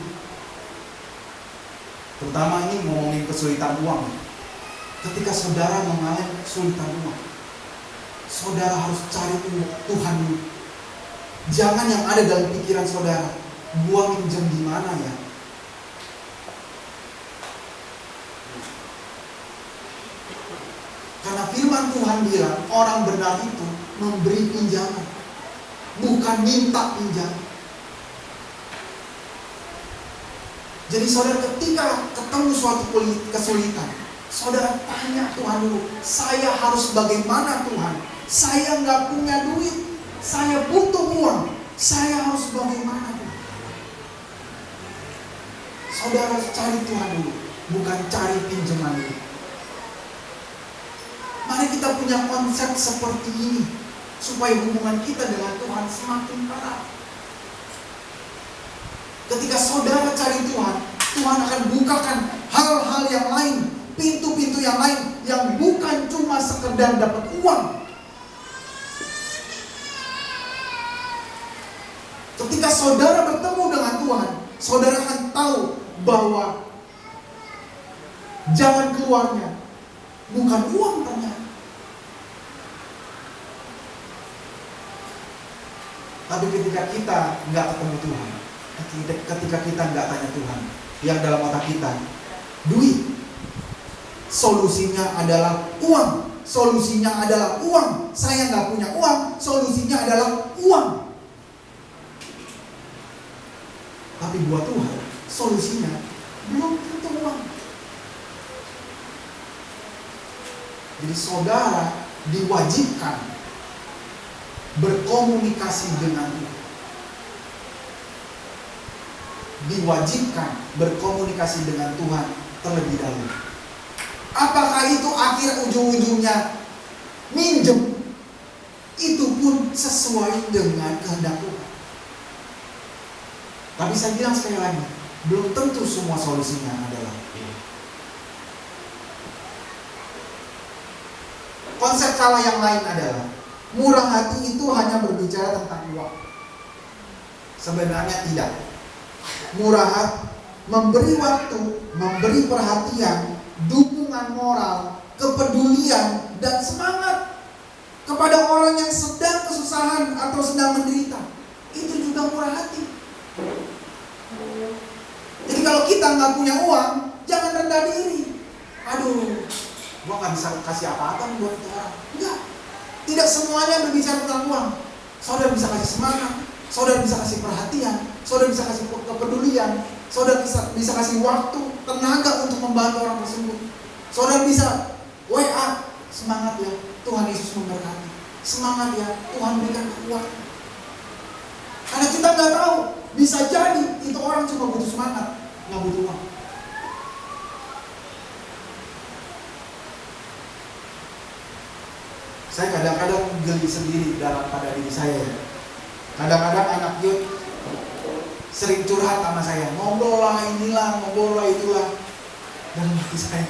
Terutama ini ngomongin kesulitan uang. Ketika saudara mengalami kesulitan uang, saudara harus cari Tuhan dulu. Jangan yang ada dalam pikiran saudara, gua minjem di mana ya? Karena firman Tuhan bilang orang benar itu memberi pinjaman, bukan minta pinjaman. Jadi saudara ketika ketemu suatu kesulitan, saudara tanya Tuhan dulu, saya harus bagaimana Tuhan? Saya nggak punya duit, saya butuh uang, saya harus bagaimana Tuhan? Saudara cari Tuhan dulu, bukan cari pinjaman dulu. Mari kita punya konsep seperti ini, supaya hubungan kita dengan Tuhan semakin erat. Ketika saudara cari Tuhan, Tuhan akan bukakan hal-hal yang lain, pintu-pintu yang lain, yang bukan cuma sekedar dapat uang. Ketika saudara bertemu dengan Tuhan, saudara akan tahu bahwa jalan keluarnya bukan uang ternyata. Tapi ketika kita nggak ketemu Tuhan, ketika kita nggak tanya Tuhan, yang dalam otak kita duit, solusinya adalah uang, solusinya adalah uang. Saya nggak punya uang, solusinya adalah uang. Tapi buat Tuhan, solusinya belum tentu uang. Jadi saudara diwajibkan berkomunikasi dengan Tuhan. Diwajibkan berkomunikasi dengan Tuhan terlebih dahulu. Apakah itu akhir ujung-ujungnya minjem? Itu pun sesuai dengan kehendak Tuhan. Tapi saya bilang sekali lagi, belum tentu semua solusinya adalah konsep salah yang lain adalah murah hati itu hanya berbicara tentang uang. Sebenarnya tidak. Murah hati memberi waktu, memberi perhatian, dukungan moral, kepedulian, dan semangat kepada orang yang sedang kesusahan atau sedang menderita. Itu juga murah hati. Jadi kalau kita nggak punya uang, jangan rendah diri. Aduh, gua nggak bisa kasih apa-apa buat itu orang. Enggak. Tidak semuanya berbicara tentang uang. Saudara bisa kasih semangat, saudara bisa kasih perhatian, saudara bisa kasih kepedulian, saudara bisa kasih waktu, tenaga untuk membantu orang tersebut. Saudara bisa WA, semangat ya, Tuhan Yesus memberkati. Semangat ya, Tuhan berikan kekuatan. Karena kita nggak tahu, bisa jadi itu orang cuma butuh semangat, nggak butuh uang. Saya kadang-kadang geli sendiri dalam pada diri saya. Kadang-kadang anak youth sering curhat sama saya, ngobrol lah inilah, ngobrol lah itulah. Dan hati saya,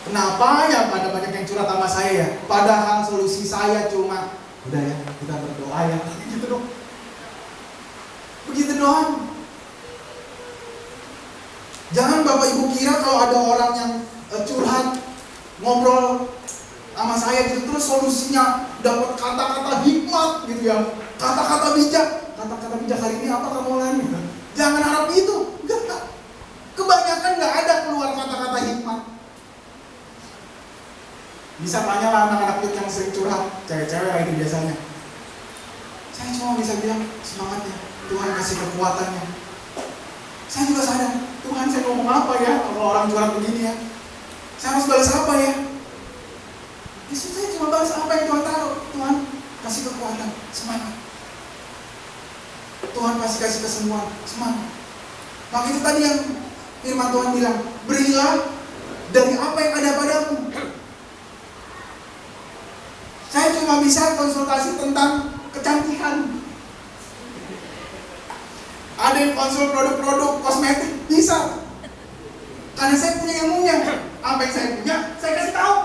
kenapa ya pada banyak yang curhat sama saya ya? Padahal solusi saya cuma, udah ya, kita berdoa ya, gitu dong. Begitu doang. Jangan Bapak Ibu kira kalau ada orang yang curhat, ngobrol sama saya gitu, terus solusinya dapat kata-kata hikmat gitu ya, kata-kata bijak. Kata-kata bijak hari ini apa kamu ulangi? Jangan harap itu. Enggak. Kebanyakan nggak ada keluar kata-kata hikmat. Bisa tanyalah anak-anak yang sering curhat, cewek-cewek lah itu biasanya. Saya cuma bisa bilang semangat ya, Tuhan kasih kekuatannya. Saya juga sadar, Tuhan saya ngomong apa ya kalau orang curhat begini ya? Saya harus balas apa ya? Yesus saya cuma balas apa yang Tuhan taruh. Tuhan kasih kekuatan, semangat. Tuhan kasih kesembuhan, semangat. Maka itu tadi yang firman Tuhan bilang, berilah dari apa yang ada padamu. Saya cuma bisa konsultasi tentang kecantikan. Ada yang konsul produk-produk kosmetik, bisa. Karena saya punya ilmunya. Apa yang saya punya, saya kasih tahu.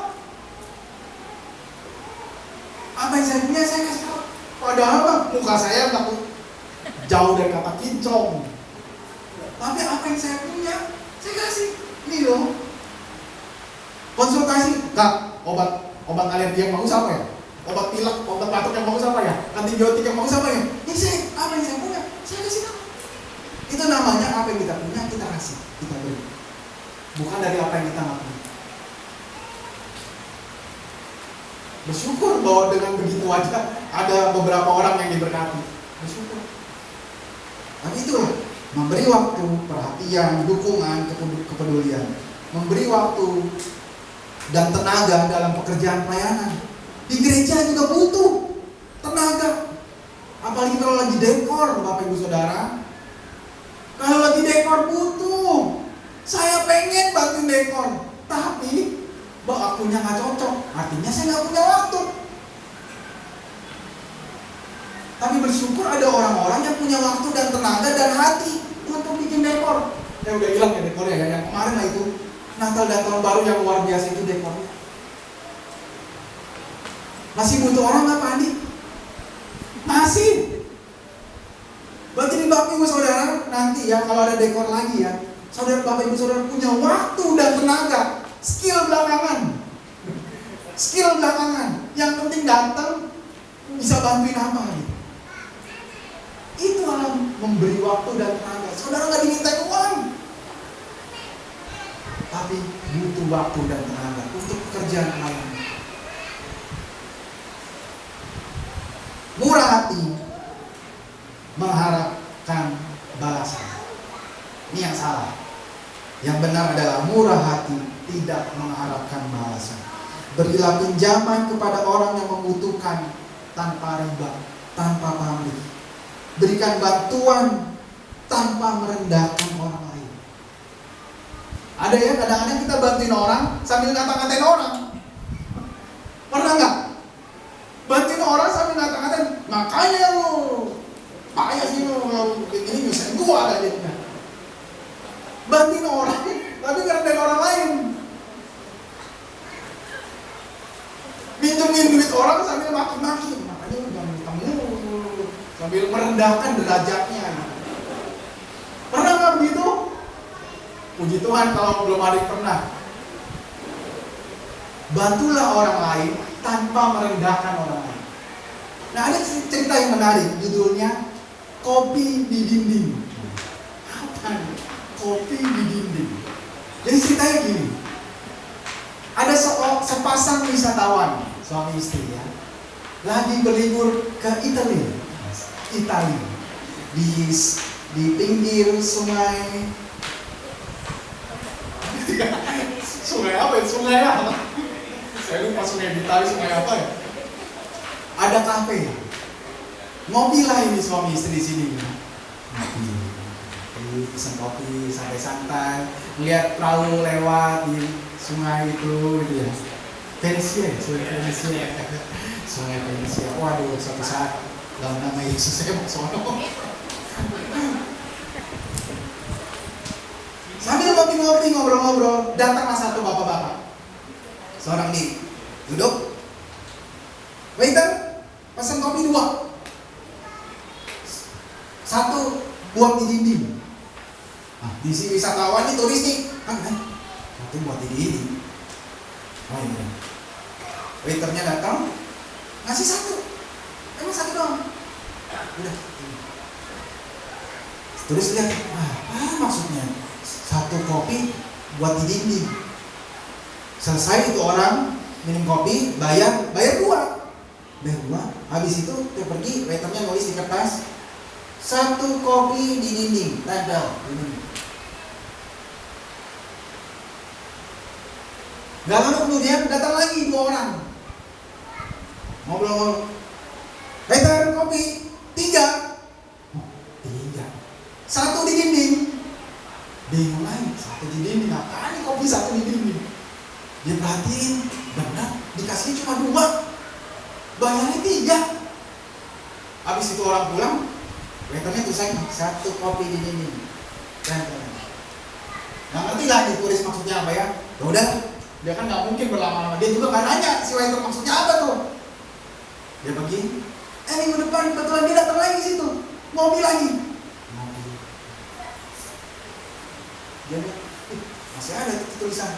Apa yang saya punya saya kasih tahu. Padahal Bang, muka saya nggak jauh dari kata kincong. Tapi apa yang saya punya saya kasih. Ini loh. Konsultasi, Kak, obat alergi yang bagus apa ya? Obat pilek, obat batuk yang bagus apa ya? Antibiotik yang bagus apa ya? Ini saya, apa yang saya punya saya kasih tahu. Itu namanya apa yang kita punya kita kasih, kita beri. Bukan dari apa yang kita nggak punya. Bersyukur bahwa dengan begitu aja ada beberapa orang yang diberkati. Bersyukur. Tapi itulah, memberi waktu, perhatian, dukungan, kepedulian. Memberi waktu dan tenaga dalam pekerjaan pelayanan. Di gereja juga butuh tenaga. Apalagi kalau lagi dekor, Bapak Ibu Saudara. Kalau lagi dekor butuh. Saya pengen bantuin dekor, tapi akunya nggak cocok. Artinya saya nggak punya waktu. Tapi bersyukur ada orang-orang yang punya waktu dan tenaga dan hati untuk bikin dekor. Udah hilang ya dekornya ya. Yang kemarin lah itu Natal dan Tahun Baru yang luar biasa itu dekornya. Masih butuh orang nggak Pak Andi? Masih. Berarti Bapak Ibu Saudara nanti ya kalau ada dekor lagi ya, saudara Bapak Ibu Saudara punya waktu dan tenaga, skill belakangan. Skill belakangan. Yang penting datang bisa bantuin apa gitu. Itu alam memberi waktu dan tenaga. Saudara nggak diminta uang, tapi butuh waktu dan tenaga untuk pekerjaan pelayanan. Murah hati mengharapkan balasan. Ini yang salah. Yang benar adalah murah hati tidak mengharapkan balasan. Berilah pinjaman kepada orang yang membutuhkan tanpa riba, tanpa pamrih. Berikan bantuan tanpa merendahkan orang lain. Ada ya kadang-kadang kita bantuin orang sambil ngata-ngatain orang. Pernah nggak? Bantuin orang sambil ngata-ngatain, makanya lu payah sih lu ini nyusahin gua aja. Bantuin orang tapi ngerendahin orang lain. Minjemin duit orang sambil maki-maki, makanya lu jangan ketemu, sambil merendahkan derajatnya. Pernah nggak begitu? Puji Tuhan kalau belum ada yang pernah. Bantulah orang lain tanpa merendahkan orang lain. Nah ada cerita yang menarik, judulnya Kopi di Dinding. Apa nih? Kopi di Dinding. Jadi ceritanya gini, ada sepasang wisatawan, suami istri ya, lagi berlibur ke Italia, di pinggir sungai. Sungai apa ya? Sungai apa? Saya lupa sungai di Itali, sungai apa ya? Ada kafe. Ngopi lah ini suami istri di sini. Ngopi, pesen kopi, santai-santai, lihat perahu lewat di sungai itu, gitu ya. Venesia, sungai Venesia. Waduh, suatu saat dalam nama Yesus saya mau sono. Sambil ngopi-ngopi, ngobrol-ngobrol, datanglah satu bapak-bapak. Seorang diri, duduk. Waiter, pesan kopi 2. 1 buat di dinding. Nah, di sini wisatawan nih, turis nih. Satu buat di dinding. Oh iya. Waiternya datang, ngasih 1. Emang 1 doang. Udah. Turis lihat, apa maksudnya? 1 kopi buat di dinding. Selesai itu orang minum kopi, bayar 2. Bayar 2. Habis itu dia pergi, waiternya nulis di kertas 1 kopi di dinding, tempel di dinding. Gak lama kemudian datang lagi 2 orang. Ngobrol-ngobrol. Waiter kopi 3. 3. 1 di dinding. Bingung lagi, 1 di dinding, apaan nih kopi 1 di dinding? Dia perhatiin, benar, dikasihnya cuma 2, bayarnya 3. Habis itu orang pulang, waiternya tulisannya 1 kopi di dinding. Nggak ngerti lah di tulis maksudnya apa ya? Udah, dia kan nggak mungkin berlama-lama. Dia juga nggak nanya si waiter maksudnya apa tuh. Dia pergi. Minggu depan kebetulan dia datang lagi situ. Ngopi lagi. Ngopi. Dia lihat, masih ada tulisan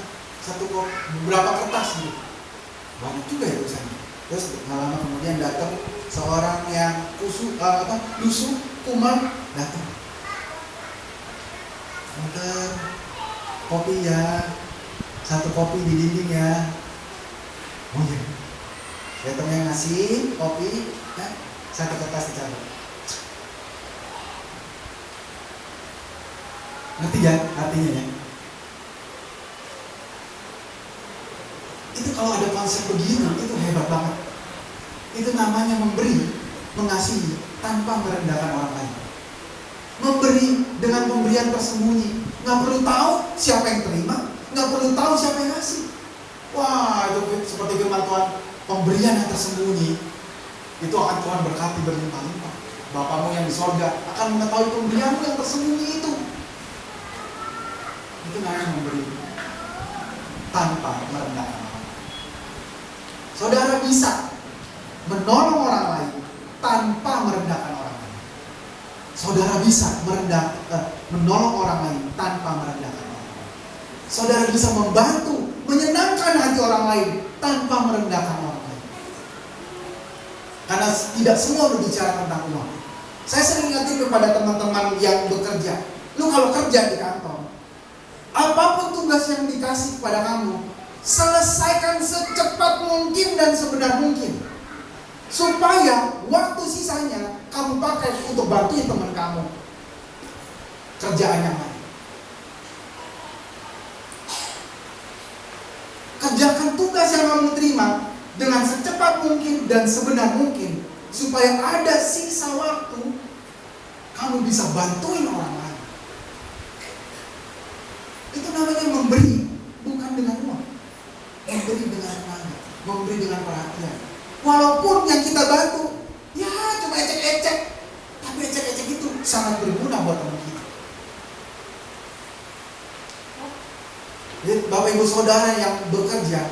beberapa kertas gitu. Banyak juga ya tulisannya. Terus nggak lama kemudian datang seorang yang lusuh, kumal, datang. Dokter, kopi ya, 1 kopi di dinding ya. Oh iya. Datangnya ngasih kopi, ya, 1 kertas dicabut. Ngerti ya artinya ya? Itu kalau ada konsep begitu, itu hebat banget. Itu namanya memberi, mengasihi tanpa merendahkan orang lain. Memberi dengan pemberian tersembunyi. Nggak perlu tahu siapa yang terima, nggak perlu tahu siapa yang ngasih. Wah, itu seperti firman Tuhan, pemberian yang tersembunyi itu akan Tuhan berkati berlimpah-limpah. Bapamu yang di sorga akan mengetahui pemberianmu yang tersembunyi itu. Itu namanya memberi tanpa merendahkan orang lain. Saudara bisa menolong orang lain tanpa merendahkan orang lain. Saudara bisa menolong orang lain tanpa merendahkan orang lain. Saudara bisa membantu, menyenangkan hati orang lain tanpa merendahkan orang lain. Karena tidak semua berbicara tentang uang. Saya sering ingatkan kepada teman-teman yang bekerja. Lu kalau kerja di kantor, apapun tugas yang dikasih kepada kamu, selesaikan secepat mungkin dan sebenar mungkin. Supaya waktu sisanya kamu pakai untuk bantuin teman kamu kerjaan yang lain. Kerjakan tugas yang kamu terima dengan secepat mungkin dan sebenar mungkin, supaya ada sisa waktu kamu bisa bantuin orang lain. Itu namanya memberi, bukan dengan uang. Memberi dengan semangat, memberi dengan perhatian. Walaupun yang kita bantu, ya cuma ecek-ecek, tapi ecek-ecek itu sangat berguna buat teman kita. Jadi Bapak Ibu Saudara yang bekerja,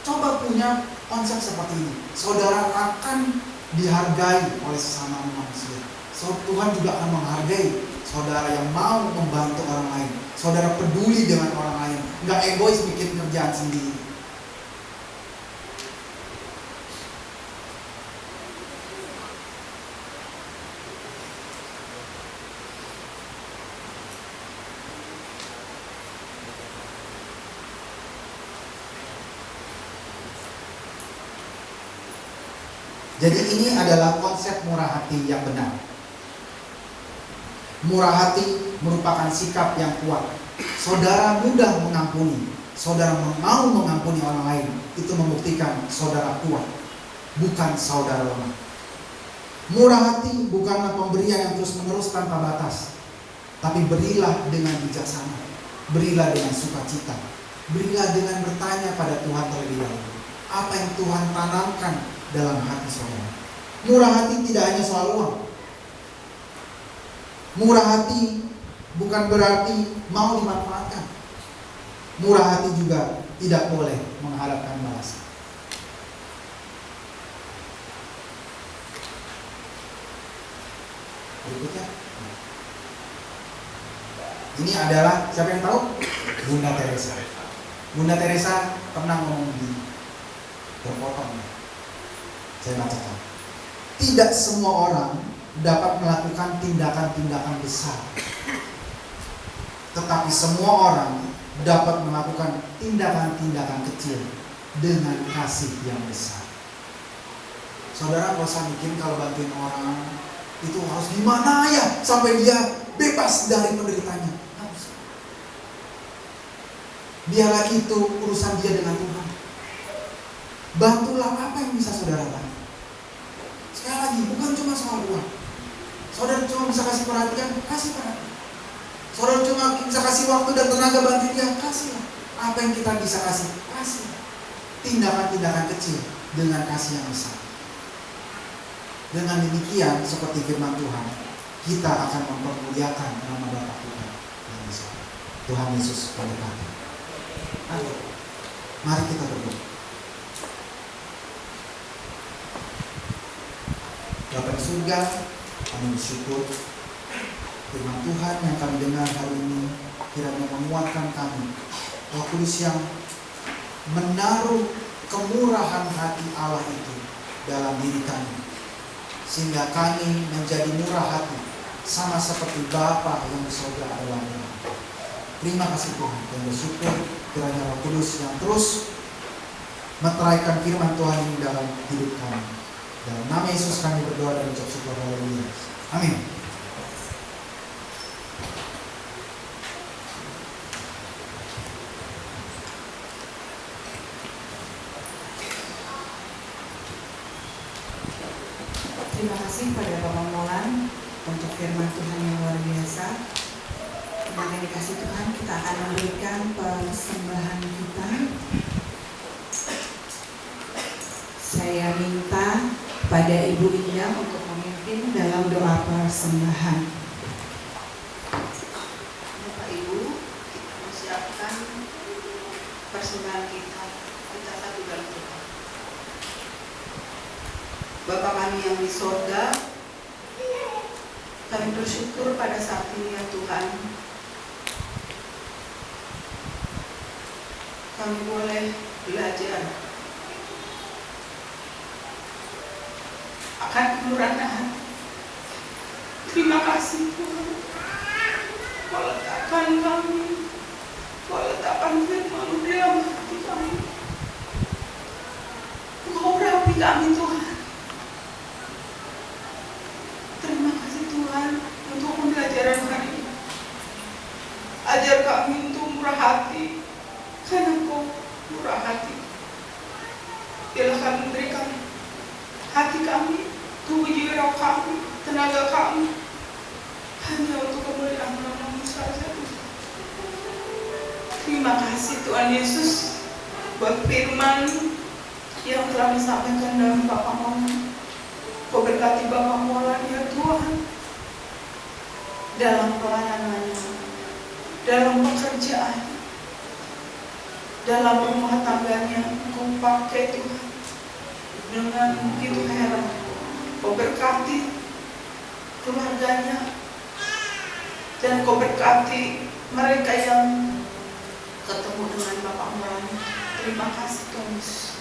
coba punya konsep seperti ini. Saudara akan dihargai oleh sesama manusia. Tuhan juga akan menghargai saudara yang mau membantu orang lain. Saudara peduli dengan orang lain, nggak egois bikin kerjaan sendiri. Jadi ini adalah konsep murah hati yang benar. Murah hati merupakan sikap yang kuat. Saudara mudah mengampuni. Saudara mau mengampuni orang lain. Itu membuktikan saudara kuat, bukan saudara lemah. Murah hati bukanlah pemberian yang terus-menerus tanpa batas. Tapi berilah dengan bijaksana. Berilah dengan sukacita. Berilah dengan bertanya pada Tuhan terlebih dahulu. Apa yang Tuhan tanamkan dalam hati saudara. Murah hati tidak hanya soal uang. Murah hati bukan berarti mau dimanfaatkan. Murah hati juga tidak boleh mengharapkan balasan. Berikutnya, ini adalah siapa yang tahu? Bunda Teresa. Bunda Teresa pernah ngomong begini, terpotong. Saya bacakan. Tidak semua orang dapat melakukan tindakan-tindakan besar, tetapi semua orang dapat melakukan tindakan-tindakan kecil dengan kasih yang besar. Saudara gak usah mikir kalau bantuin orang itu harus gimana ya sampai dia bebas dari penderitanya. Gak usah. Biarlah itu urusan dia dengan Tuhan. Bantulah apa yang bisa saudara bantu. Sekali lagi, bukan cuma soal uang. Saudara cuma bisa kasih perhatian, kasih perhatian. Saudara cuma bisa kasih waktu dan tenaga bantu dia, kasihlah. Apa yang kita bisa kasih, kasih. Tindakan-tindakan kecil dengan kasih yang besar. Dengan demikian, seperti firman Tuhan, kita akan mempermuliakan nama Bapa Tuhan yang besar. Tuhan Yesus memberkati. Mari kita berdoa. Bapa di surga, kami bersyukur firman Tuhan yang kami dengar hari ini kiranya menguatkan kami. Roh Kudus yang menaruh kemurahan hati Allah itu dalam diri kami, sehingga kami menjadi murah hati sama seperti Bapa yang di surga adalah murah. Terima kasih Tuhan, dan bersyukur kiranya Roh Kudus yang terus meteraikan firman Tuhan ini dalam hidup kami. Dalam nama Yesus kami berdoa dan ucap syukur. Haleluya. Amin. Terima kasih pada Bapak Molan untuk firman Tuhan yang luar biasa. Dengan dikasih Tuhan, kita akan memberikan persembahan kita. Saya minta pada Ibu Indah untuk memimpin dalam doa persembahan. Bapak Ibu, kita persiapkan persembahan kita. Kita satu dalam doa. Bapa kami yang di sorga, kami bersyukur pada saat ini ya Tuhan, kami boleh belajar akan kemurahan. Terima kasih Tuhan, Kau letakkan kami, Kau letakkan firman-Mu dalam hati kami, Kau urapi kami Tuhan. Terima kasih Tuhan untuk pembelajaran hari ini. Ajar kami untuk murah hati, karena Kau murah hati. Biarlah kami memberikan hati kami, tubuh jiwa kami, tenaga kami hanya untuk kemuliaan nama-Mu saja. Terima kasih Tuhan Yesus buat firman yang telah disampaikan dalam Bapak Molan. Kau berkati Bapak Molan ya Tuhan, dalam pelayanannya, dalam pekerjaan, dalam rumah tangganya. Kau pakai Tuhan dengan begitu heran. Kau berkati keluarganya, dan Kau berkati mereka yang ketemu dengan Bapak Molan. Terima kasih Tuhan Yesus.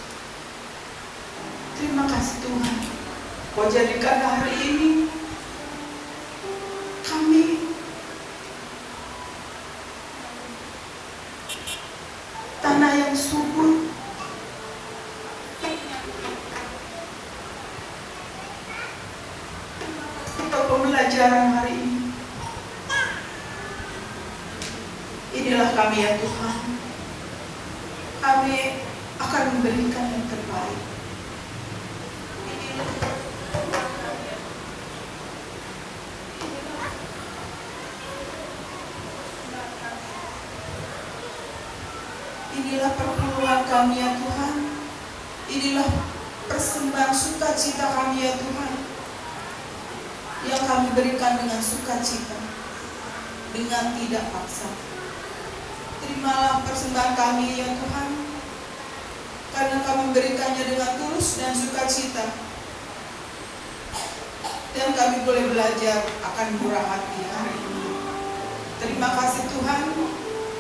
Terima kasih Tuhan. Kau jadikan hari ini kami tanah yang subur, untuk pembelajaran hari ini. Inilah kami ya Tuhan, kami akan memberikan yang terbaik. Inilah perpuluhan kami ya Tuhan. Inilah persembahan sukacita kami ya Tuhan, yang kami berikan dengan sukacita, dengan tidak paksa. Terimalah persembahan kami ya Tuhan, karena kami memberikannya dengan tulus dan sukacita, dan kami boleh belajar akan murah hati hari ini. Terima kasih Tuhan.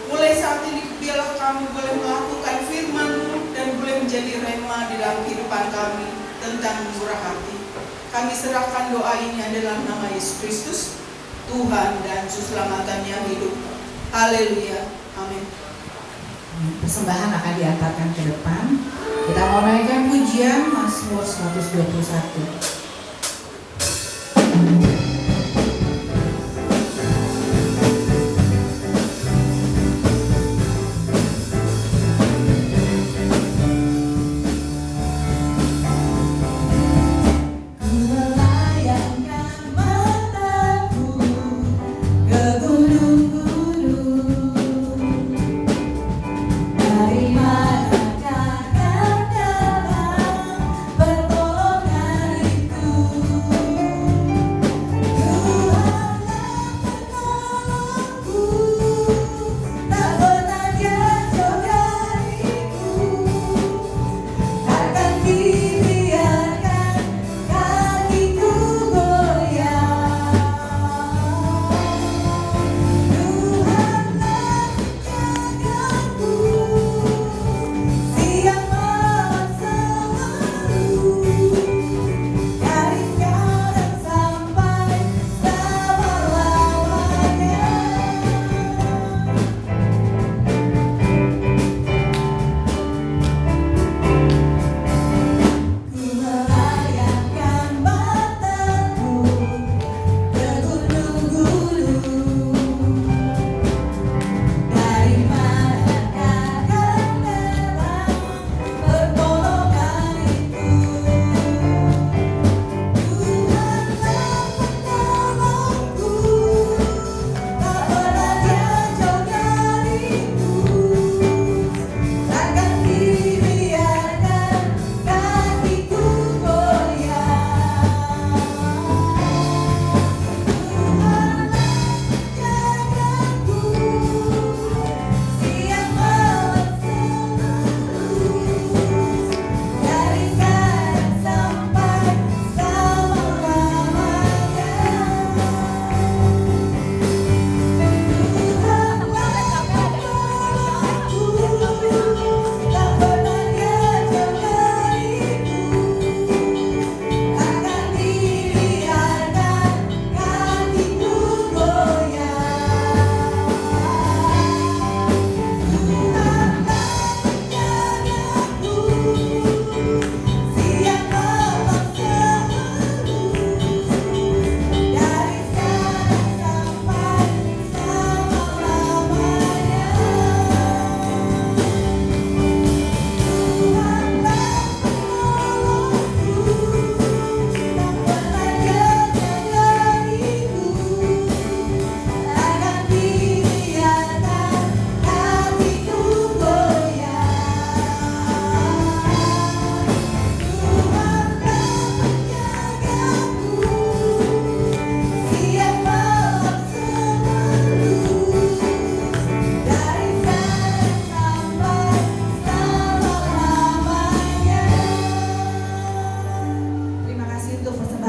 Mulai saat ini biarlah kami boleh melakukan firman-Mu dan boleh menjadi rema di dalam kehidupan kami tentang murah hati. Kami serahkan doa ini dalam nama Yesus Kristus, Tuhan dan Juru Selamat yang hidup. Haleluya. Amin. Persembahan akan diantarkan ke depan. Kita mau naikkan pujian Mazmur 121. Pertolongan itu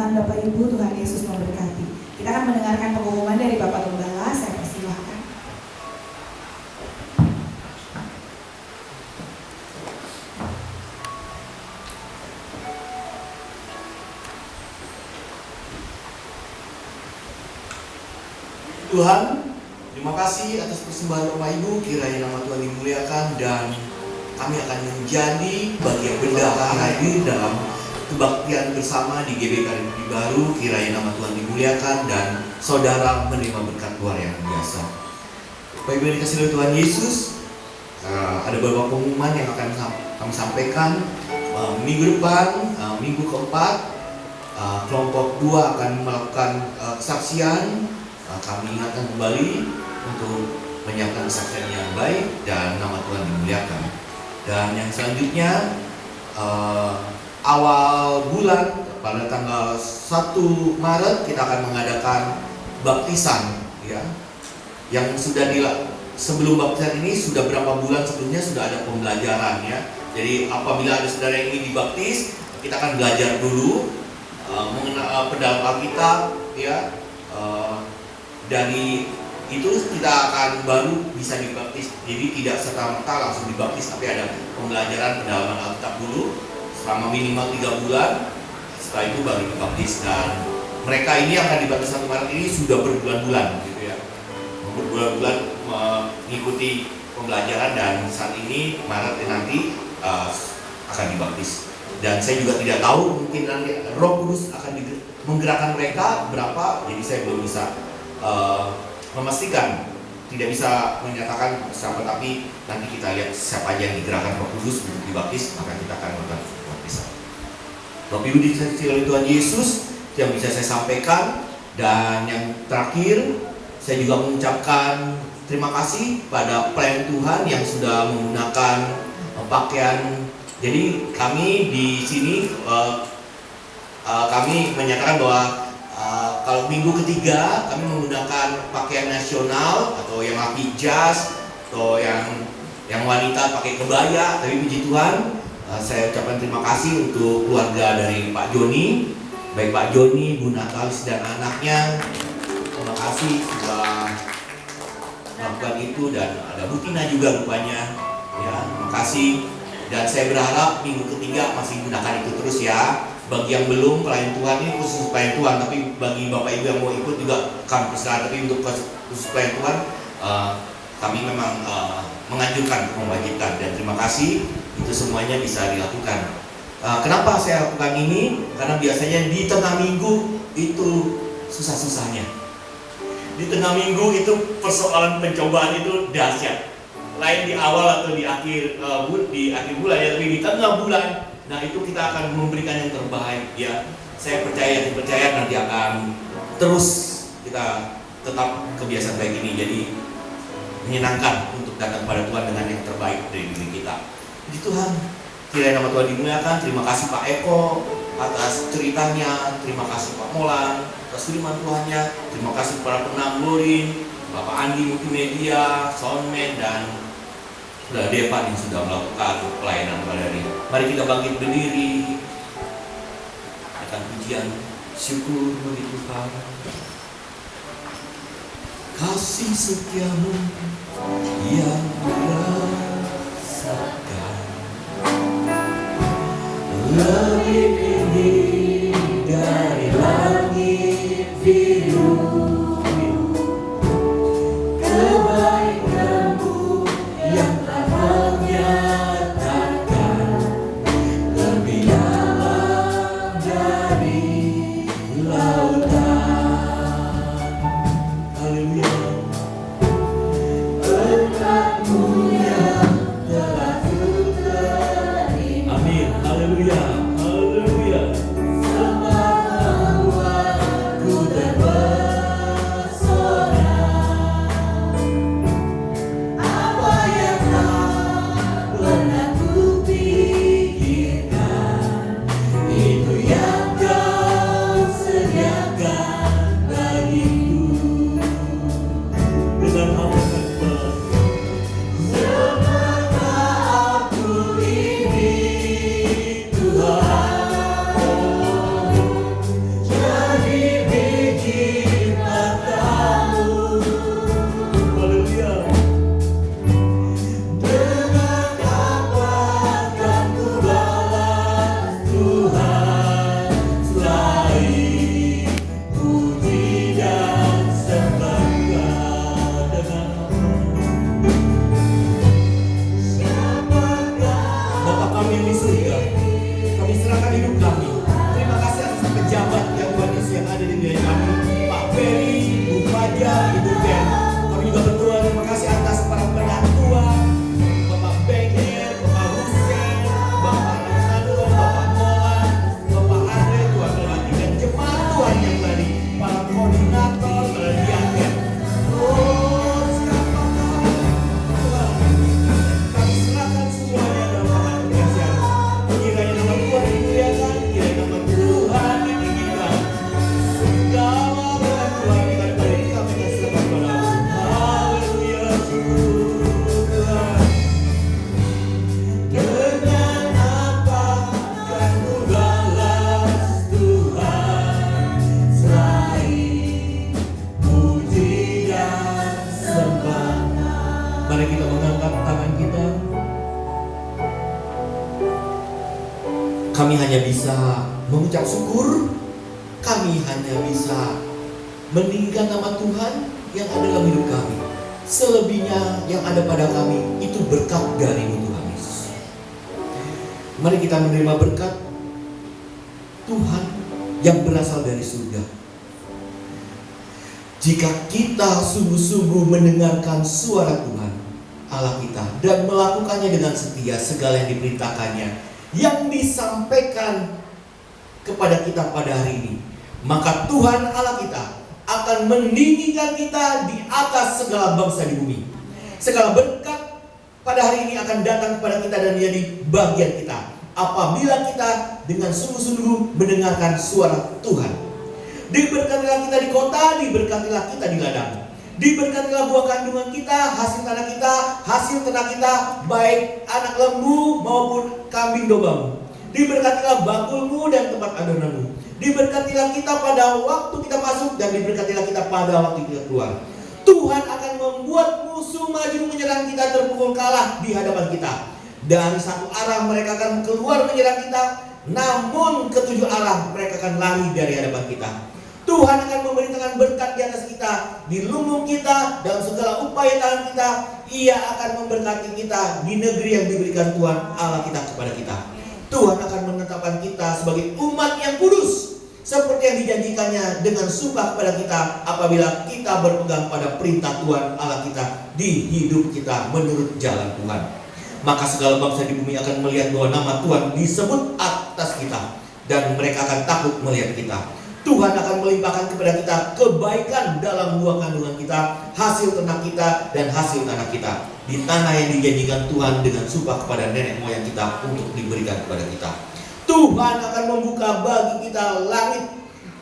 Tuhan, Bapak Ibu, Tuhan Yesus memberkati. Kita akan mendengarkan pengumuman dari Bapak Gembala, saya persilahkan. Tuhan, terima kasih atas persembahan Bapak Ibu, kiranya nama Tuhan dimuliakan dan kami akan menjadi bagian bendahara hadir dalam kebaktian bersama di GBK Republik Baru, kiranya nama Tuhan dimuliakan dan saudara menerima berkat luar yang biasa. Bapak Ibu yang dikasihi oleh Tuhan Yesus, ada beberapa pengumuman yang akan kami sampaikan. Minggu depan, minggu keempat, kelompok 2 akan melakukan kesaksian. Kami ingatkan kembali untuk menyiapkan kesaksian yang baik dan nama Tuhan dimuliakan. Dan yang selanjutnya, awal bulan pada tanggal 1 Maret kita akan mengadakan baptisan, ya. Yang sudah sebelum baptisan ini sudah berapa bulan sebelumnya sudah ada pembelajaran, ya. Jadi apabila ada saudara yang ingin dibaptis, kita akan belajar dulu mengenal pendalam Alkitab, ya. Dari itu kita akan baru bisa dibaptis. Jadi tidak serta-merta langsung dibaptis, tapi ada pembelajaran pendalaman Alkitab dulu selama minimal 3 bulan. Setelah itu baru dibaptis. Dan mereka ini yang akan dibaptis 1 Maret ini sudah berbulan-bulan, gitu ya. Berbulan-bulan mengikuti pembelajaran dan saat ini Maret nanti akan dibaptis. Dan saya juga tidak tahu, mungkin nanti Roh Kudus akan menggerakkan mereka berapa. Jadi saya belum bisa memastikan, tidak bisa menyatakan siapa, tapi nanti kita lihat siapa aja yang digerakkan Roh Kudus untuk dibaptis, maka kita akan melakukan baptisan. Bapak Ibu dikasihi oleh Tuhan Yesus, yang bisa saya sampaikan. Dan yang terakhir, saya juga mengucapkan terima kasih pada pelayan Tuhan yang sudah menggunakan pakaian. Jadi kami di sini kami menyatakan bahwa kalau minggu ketiga kami menggunakan pakaian nasional, atau yang laki jas, atau yang wanita pakai kebaya. Tapi puji Tuhan, saya ucapkan terima kasih untuk keluarga dari Pak Joni, baik Pak Joni, Bu Natalis dan anaknya. Terima kasih sudah melakukan itu, dan ada Bu Tina juga rupanya. Ya, terima kasih. Dan saya berharap minggu ketiga masih gunakan itu terus, ya. Bagi yang belum, pelayan Tuhan ini khusus pelayan Tuhan, tapi bagi Bapak Ibu yang mau ikut juga kami persilakan. Tapi untuk khusus pelayan Tuhan, kami memang menganjurkan, mewajibkan. Dan terima kasih, itu semuanya bisa dilakukan. Kenapa saya lakukan ini? Karena biasanya di tengah minggu itu susah-susahnya. Di tengah minggu itu persoalan pencobaan itu dahsyat. Lain di awal atau di akhir bulan, ya, tapi di tengah bulan, nah itu kita akan memberikan yang terbaik, ya. Saya percaya nanti akan terus kita tetap kebiasaan baik ini, jadi menyenangkan untuk datang kepada Tuhan dengan yang terbaik dari diri kita. Puji Tuhan, kiranya nama Tuhan dimuliakan. Terima kasih Pak Eko atas ceritanya, terima kasih Pak Molan atas firman Tuhannya, terima kasih para penanggurin, Bapak Andi Multimedia, Soundman, dan Saudara Devan yang sudah melakukan pelayanan pada hari. Mari kita bangkit berdiri, akan pujian syukur bagi Tuhan. Kasih setiamu yang dirasakan lebih tinggi dari langit biru. Kebaikanmu yang telah menyatakan lebih dalam dari lautan. Haleluya. Berkat-Mu yang telah ku terima. Amin. Haleluya. Haleluya. hanya bisa mengucap syukur, kami hanya bisa meninggikan nama Tuhan yang ada dalam hidup kami. Selebihnya yang ada pada kami itu berkat dari Tuhan Yesus. Mari kita menerima berkat Tuhan yang berasal dari surga. Jika kita sungguh-sungguh mendengarkan suara Tuhan Allah kita dan melakukannya dengan setia segala yang diperintahkannya, yang disampaikan kepada kita pada hari ini, maka Tuhan Allah kita akan meninggikan kita di atas segala bangsa di bumi. Segala berkat pada hari ini akan datang kepada kita dan menjadi bagian kita apabila kita dengan sungguh-sungguh mendengarkan suara Tuhan. Diberkatilah kita di kota, diberkatilah kita di ladang, diberkatilah buah kandungan kita, hasil tanah kita, hasil ternak kita, baik anak lembu maupun kambing dombamu. Diberkatilah bakulmu dan tempat adonanmu. Diberkatilah kita pada waktu kita masuk dan diberkatilah kita pada waktu kita keluar. Tuhan akan membuat musuh maju menyerang kita terpukul kalah di hadapan kita. Dari satu arah mereka akan keluar menyerang kita, namun ketujuh arah mereka akan lari dari hadapan kita. Tuhan akan memberikan berkat di atas kita, di lumbung kita, dalam segala upaya tangan kita. Ia akan memberkati kita di negeri yang diberikan Tuhan Allah kita kepada kita. Tuhan akan menetapkan kita sebagai umat yang kudus, seperti yang dijanjikannya dengan sumpah kepada kita apabila kita berpegang pada perintah Tuhan Allah kita di hidup kita menurut jalan Tuhan. Maka segala bangsa di bumi akan melihat bahwa nama Tuhan disebut atas kita, dan mereka akan takut melihat kita. Tuhan akan melimpahkan kepada kita kebaikan dalam buah kandungan kita, hasil ternak kita, dan hasil tanah kita di tanah yang dijanjikan Tuhan dengan sumpah kepada nenek moyang kita untuk diberikan kepada kita. Tuhan akan membuka bagi kita langit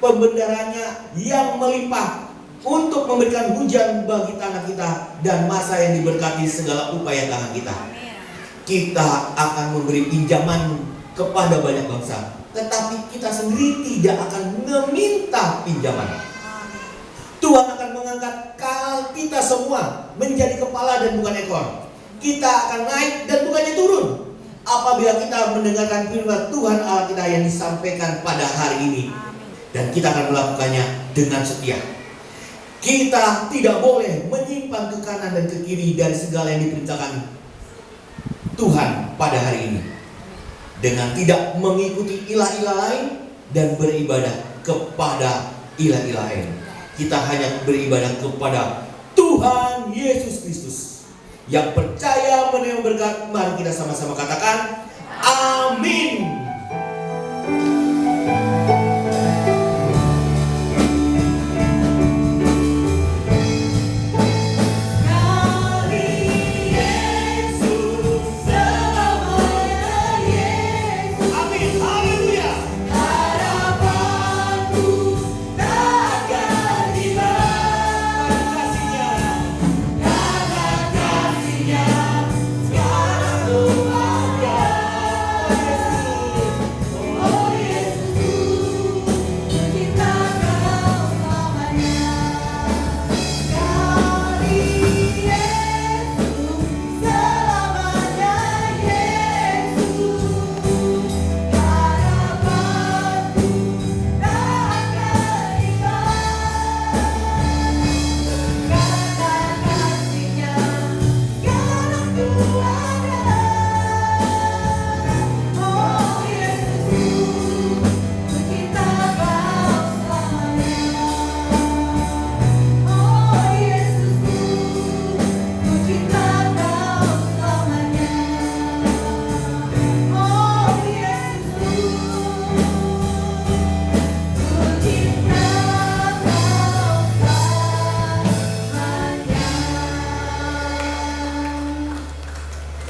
pembendarannya yang melimpah untuk memberikan hujan bagi tanah kita dan masa yang diberkati segala upaya tangan kita. Kita akan memberi pinjaman kepada banyak bangsa, tetapi kita sendiri tidak akan meminta pinjaman. Tuhan akan mengangkat kita semua menjadi kepala dan bukan ekor. Kita akan naik dan bukannya turun apabila kita mendengarkan firman Tuhan Allah kita yang disampaikan pada hari ini, dan kita akan melakukannya dengan setia. Kita tidak boleh menyimpang ke kanan dan ke kiri dari segala yang diperintahkan Tuhan pada hari ini, dengan tidak mengikuti ilah-ilah lain dan beribadah kepada ilah-ilah lain. Kita hanya beribadah kepada Tuhan Yesus Kristus. Yang percaya menerima berkat, mari kita sama-sama katakan amin.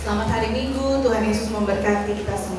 Selamat hari Minggu, Tuhan Yesus memberkati kita semua.